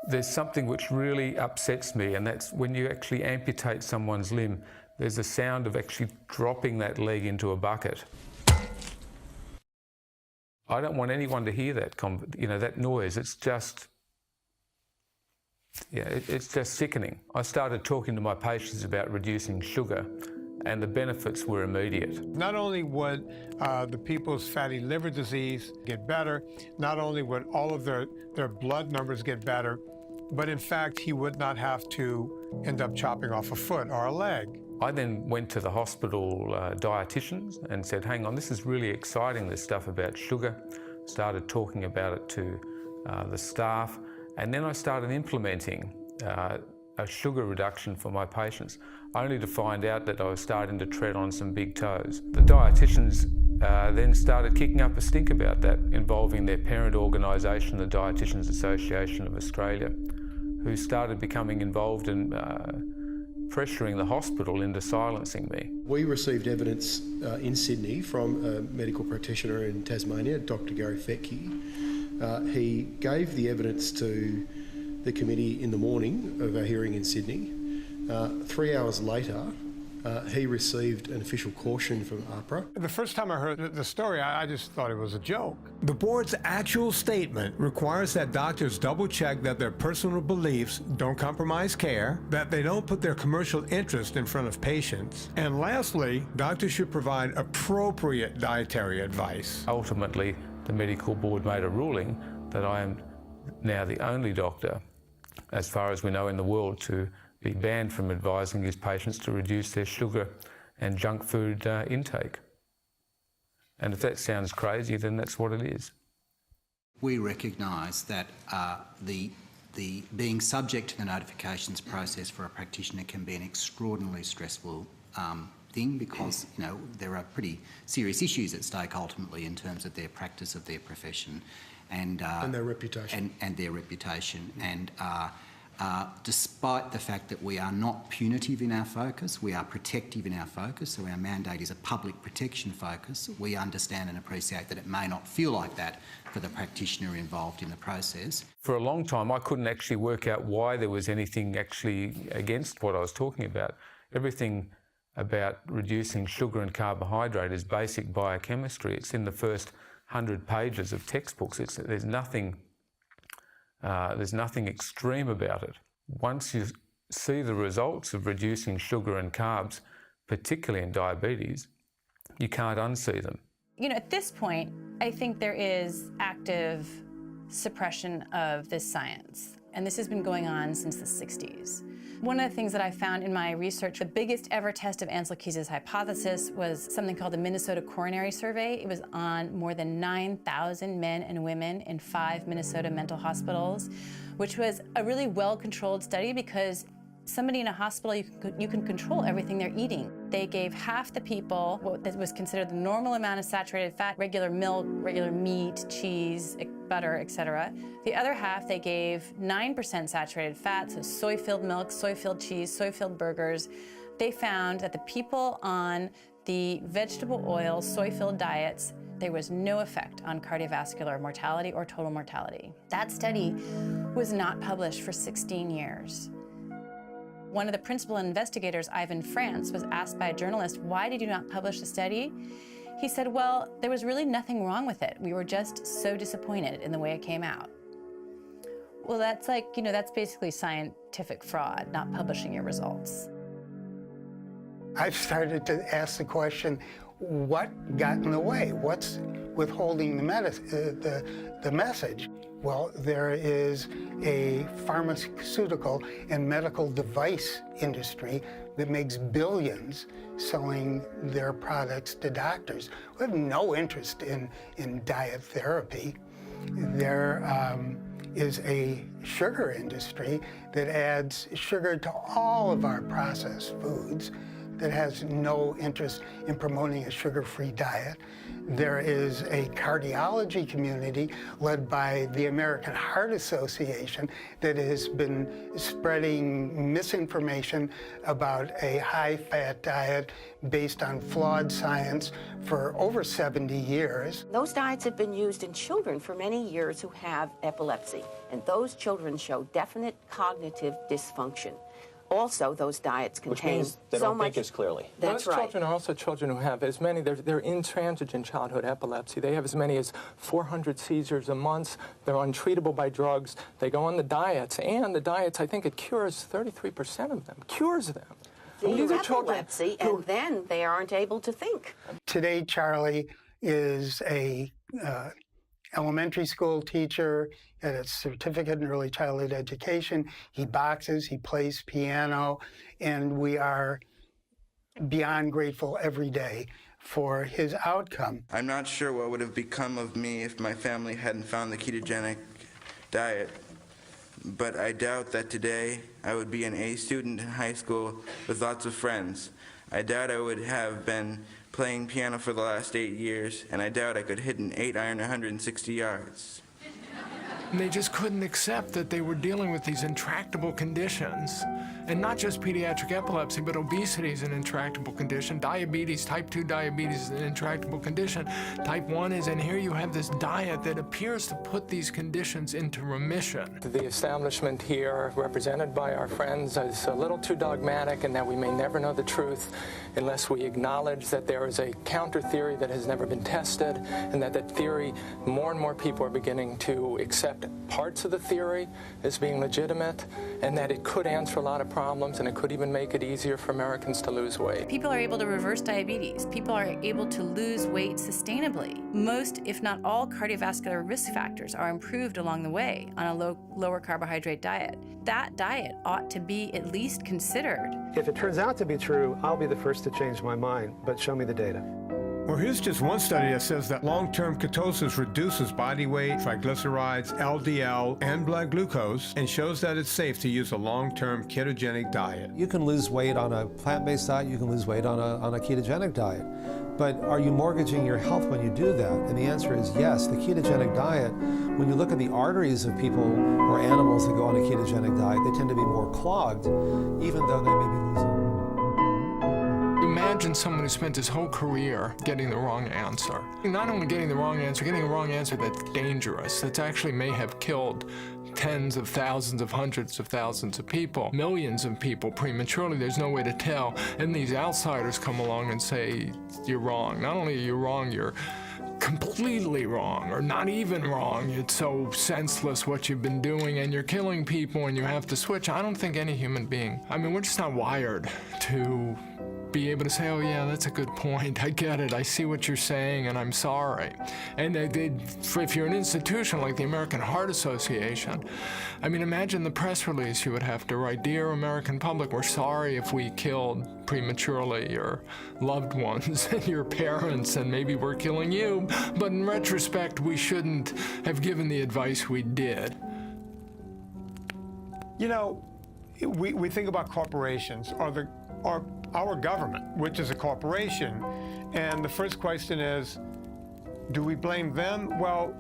There's something which really upsets me, and that's when you actually amputate someone's limb, there's a sound of actually dropping that leg into a bucket. I don't want anyone to hear that, that noise. It's just, it's just sickening. I started talking to my patients about reducing sugar, and the benefits were immediate. Not only would the people's fatty liver disease get better, not only would all of their blood numbers get better, but in fact, he would not have to end up chopping off a foot or a leg. I then went to the hospital dietitians and said, hang on, this is really exciting, this stuff about sugar. Started talking about it to the staff, and then I started implementing a sugar reduction for my patients, only to find out that I was starting to tread on some big toes. The dietitians then started kicking up a stink about that, involving their parent organisation, the Dietitians Association of Australia, who started becoming involved in pressuring the hospital into silencing me. We received evidence in Sydney from a medical practitioner in Tasmania, Dr. Gary Fettke. He gave the evidence to the committee in the morning of our hearing in Sydney. 3 hours later, he received an official caution from AHPRA. The first time I heard the story, I just thought it was a joke. The board's actual statement requires that doctors double-check that their personal beliefs don't compromise care, that they don't put their commercial interest in front of patients, and lastly, doctors should provide appropriate dietary advice. Ultimately, the medical board made a ruling that I am now the only doctor, as far as we know in the world, to be banned from advising his patients to reduce their sugar and junk food intake. And if that sounds crazy, then that's what it is. We recognise that the being subject to the notifications process for a practitioner can be an extraordinarily stressful thing, because there are pretty serious issues at stake ultimately in terms of their practice of their profession and their reputation. And their reputation. And despite the fact that we are not punitive in our focus, we are protective in our focus, so our mandate is a public protection focus, we understand and appreciate that it may not feel like that for the practitioner involved in the process. For a long time, I couldn't actually work out why there was anything actually against what I was talking about. Everything about reducing sugar and carbohydrate is basic biochemistry. It's in the first 100 pages of textbooks. There's nothing extreme about it. Once you see the results of reducing sugar and carbs, particularly in diabetes, you can't unsee them. At this point, I think there is active suppression of this science, and this has been going on since the 60s. One of the things that I found in my research, the biggest ever test of Ansel Keys' hypothesis was something called the Minnesota Coronary Survey. It was on more than 9,000 men and women in 5 Minnesota mental hospitals, which was a really well-controlled study because somebody in a hospital, you can control everything they're eating. They gave half the people what was considered the normal amount of saturated fat, regular milk, regular meat, cheese, butter, etc. The other half, they gave 9% saturated fat, so soy-filled milk, soy-filled cheese, soy-filled burgers. They found that the people on the vegetable oil, soy-filled diets, there was no effect on cardiovascular mortality or total mortality. That study was not published for 16 years. One of the principal investigators, Ivan France, was asked by a journalist, "Why did you not publish the study?" He said, "Well, there was really nothing wrong with it. We were just so disappointed in the way it came out." Well, that's like, that's basically scientific fraud, not publishing your results. I've started to ask the question, what got in the way? What's withholding the message? Well, there is a pharmaceutical and medical device industry that makes billions selling their products to doctors who have no interest in diet therapy. There is a sugar industry that adds sugar to all of our processed foods that has no interest in promoting a sugar-free diet. There is a cardiology community led by the American Heart Association that has been spreading misinformation about a high-fat diet based on flawed science for over 70 years. Those diets have been used in children for many years who have epilepsy, and those children show definite cognitive dysfunction. Also, those diets contain they so don't much. think as clearly. That's Those right. children are also children who have as many. They're intransigent childhood epilepsy. They have as many as 400 seizures a month. They're untreatable by drugs. They go on the diets, and the diets, I think, it cures 33% of them. Cures them. These are epilepsy, and then they aren't able to think. Today, Charlie is a elementary school teacher, at a certificate in early childhood education. He boxes, he plays piano, and we are beyond grateful every day for his outcome. I'm not sure what would have become of me if my family hadn't found the ketogenic diet, but I doubt that today I would be an A student in high school with lots of friends. I doubt I would have been playing piano for the last 8 years, and I doubt I could hit an 8-iron 160 yards. And they just couldn't accept that they were dealing with these intractable conditions. And not just pediatric epilepsy, but obesity is an intractable condition. Diabetes, type 2 diabetes is an intractable condition. Type 1 is, and here you have this diet that appears to put these conditions into remission. The establishment here, represented by our friends, is a little too dogmatic and that we may never know the truth unless we acknowledge that there is a counter theory that has never been tested, and that theory, more and more people are beginning to accept parts of the theory as being legitimate, and that it could answer a lot of problems, and it could even make it easier for Americans to lose weight. People are able to reverse diabetes. People are able to lose weight sustainably. Most, if not all, cardiovascular risk factors are improved along the way on a lower carbohydrate diet. That diet ought to be at least considered. If it turns out to be true, I'll be the first to change my mind, but show me the data. Well, here's just one study that says that long-term ketosis reduces body weight, triglycerides, LDL, and blood glucose, and shows that it's safe to use a long-term ketogenic diet. You can lose weight on a plant-based diet, you can lose weight on a ketogenic diet. But are you mortgaging your health when you do that? And the answer is yes. The ketogenic diet, when you look at the arteries of people or animals that go on a ketogenic diet, they tend to be more clogged, even though they may be losing. Imagine someone who spent his whole career getting the wrong answer. Not only getting the wrong answer, getting a wrong answer that's dangerous, that actually may have killed tens of thousands of hundreds of thousands of people, millions of people prematurely. There's no way to tell. And these outsiders come along and say, you're wrong. Not only are you wrong, you're completely wrong, or not even wrong. It's so senseless what you've been doing, and you're killing people, and you have to switch. I don't think any human being, we're just not wired to be able to say, oh yeah, that's a good point. I get it. I see what you're saying, and I'm sorry. And if you're an institution like the American Heart Association, imagine the press release you would have to write. Dear American public, we're sorry if we killed prematurely your loved ones and your parents, and maybe we're killing you, but in retrospect, we shouldn't have given the advice we did. You know, we think about corporations or our government, which is a corporation, and the first question is, do we blame them? Well,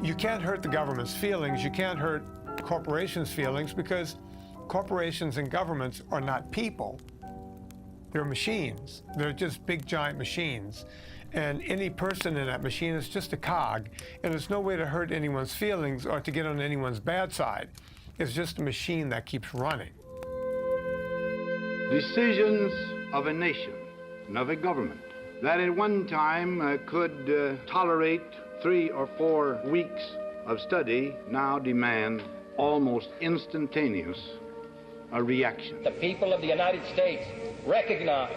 you can't hurt the government's feelings. You can't hurt corporations' feelings, because corporations and governments are not people. They're machines. They're just big, giant machines. And any person in that machine is just a cog, and there's no way to hurt anyone's feelings or to get on anyone's bad side. It's just a machine that keeps running. Decisions of a nation and of a government that at one time could tolerate 3 or 4 weeks of study now demand almost instantaneous reaction. The people of the United States recognize,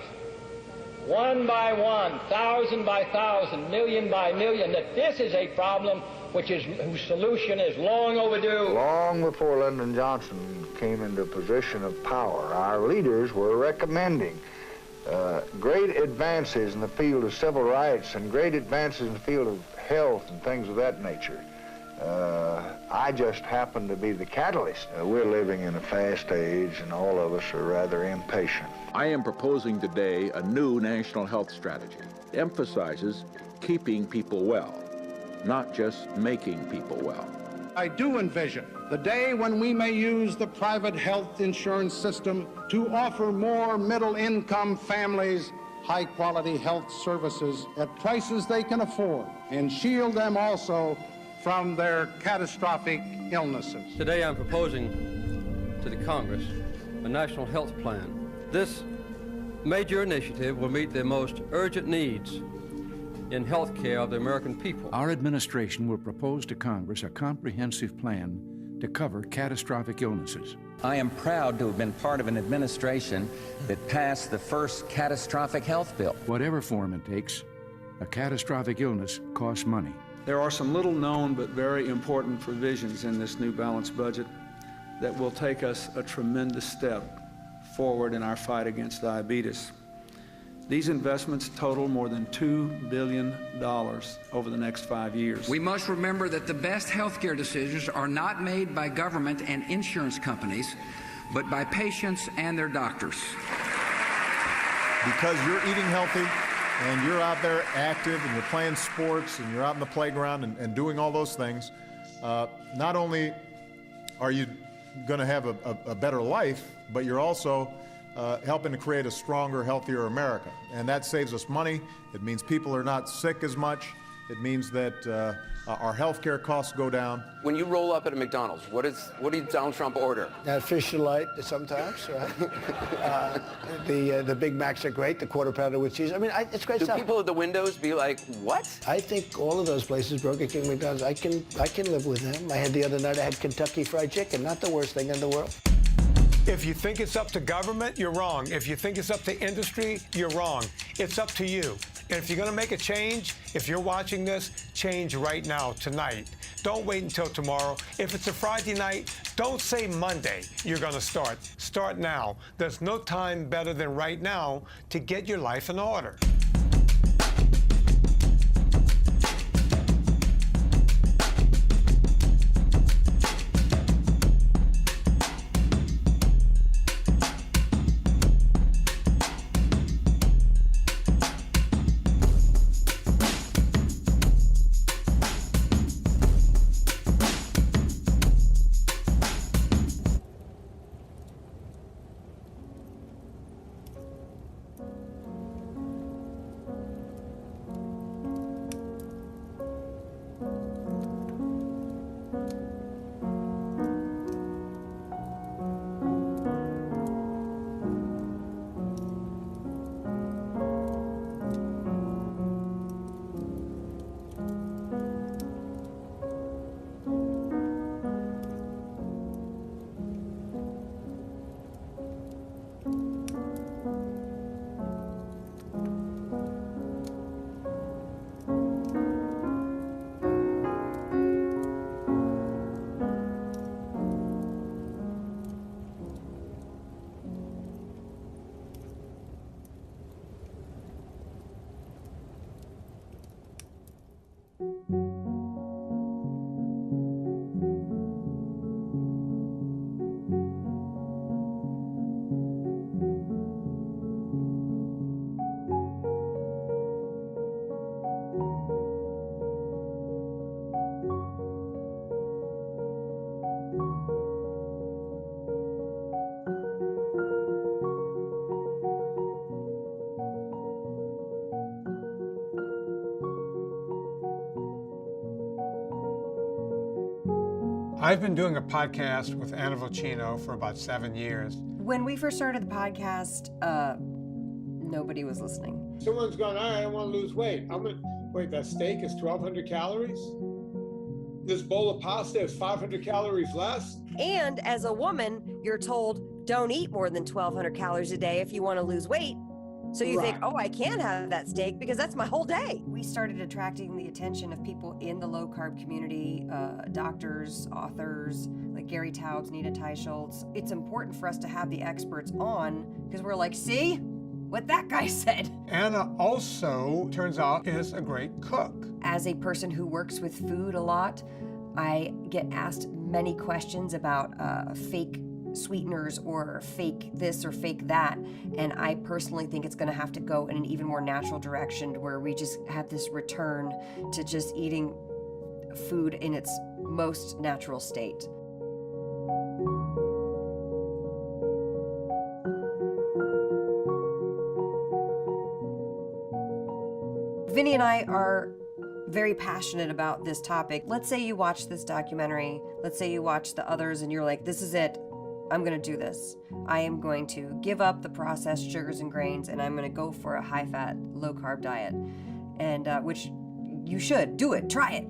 one by one, thousand by thousand, million by million, that this is a problem whose solution is long overdue. Long before Lyndon Johnson came into a position of power, our leaders were recommending great advances in the field of civil rights and great advances in the field of health and things of that nature. I just happen to be the catalyst. We're living in a fast age, and all of us are rather impatient. I am proposing today a new national health strategy. It emphasizes keeping people well, not just making people well. I do envision the day when we may use the private health insurance system to offer more middle-income families high-quality health services at prices they can afford and shield them also from their catastrophic illnesses. Today I'm proposing to the Congress a national health plan. This major initiative will meet the most urgent needs in health care of the American people. Our administration will propose to Congress a comprehensive plan to cover catastrophic illnesses. I am proud to have been part of an administration that passed the first catastrophic health bill. Whatever form it takes, a catastrophic illness costs money. There are some little known but very important provisions in this new balanced budget that will take us a tremendous step forward in our fight against diabetes. These investments total more than $2 billion over the next 5 years. We must remember that the best healthcare decisions are not made by government and insurance companies, but by patients and their doctors. Because you're eating healthy and you're out there active and you're playing sports and you're out in the playground and doing all those things, not only are you going to have a better life, but you're also helping to create a stronger, healthier America. And that saves us money. It means people are not sick as much. It means that our health care costs go down. When you roll up at a McDonald's, what does Donald Trump order? Fish delight sometimes, right? The Big Macs are great, the quarter pounder with cheese. I mean, it's great stuff. Do people at the windows be like, what? I think all of those places, Burger King, McDonald's, I can live with them. I had the other night, I had Kentucky Fried Chicken, not the worst thing in the world. If you think it's up to government, you're wrong. If you think it's up to industry, you're wrong. It's up to you. And if you're going to make a change, if you're watching this, change right now, tonight. Don't wait until tomorrow. If it's a Friday night, don't say Monday you're going to start. Start now. There's no time better than right now to get your life in order. I've been doing a podcast with Anna Vocino for about 7 years. When we first started the podcast, nobody was listening. Someone's going, all right, I want to lose weight. Wait, that steak is 1,200 calories? This bowl of pasta is 500 calories less? And as a woman, you're told, don't eat more than 1,200 calories a day if you want to lose weight. So you think, oh, I can have that steak because that's my whole day. We started attracting the attention of people in the low-carb community, doctors, authors, like Gary Taubes, Nita Teicholz. It's important for us to have the experts on because we're like, see what that guy said. Anna also, turns out, is a great cook. As a person who works with food a lot, I get asked many questions about fake sweeteners or fake this or fake that, and I personally think it's going to have to go in an even more natural direction where we just have this return to just eating food in its most natural state. Vinny and I are very passionate about this topic. Let's say you watch this documentary, let's say you watch the others and you're like, this is it. I'm going to do this. I am going to give up the processed sugars and grains, and I'm going to go for a high-fat, low-carb diet. And which you should do it. Try it.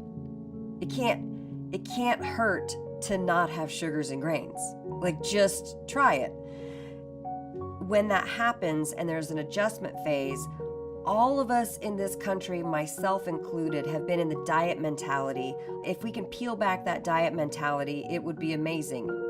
It can't hurt to not have sugars and grains. Like, just try it. When that happens and there's an adjustment phase, all of us in this country, myself included, have been in the diet mentality. If we can peel back that diet mentality, it would be amazing.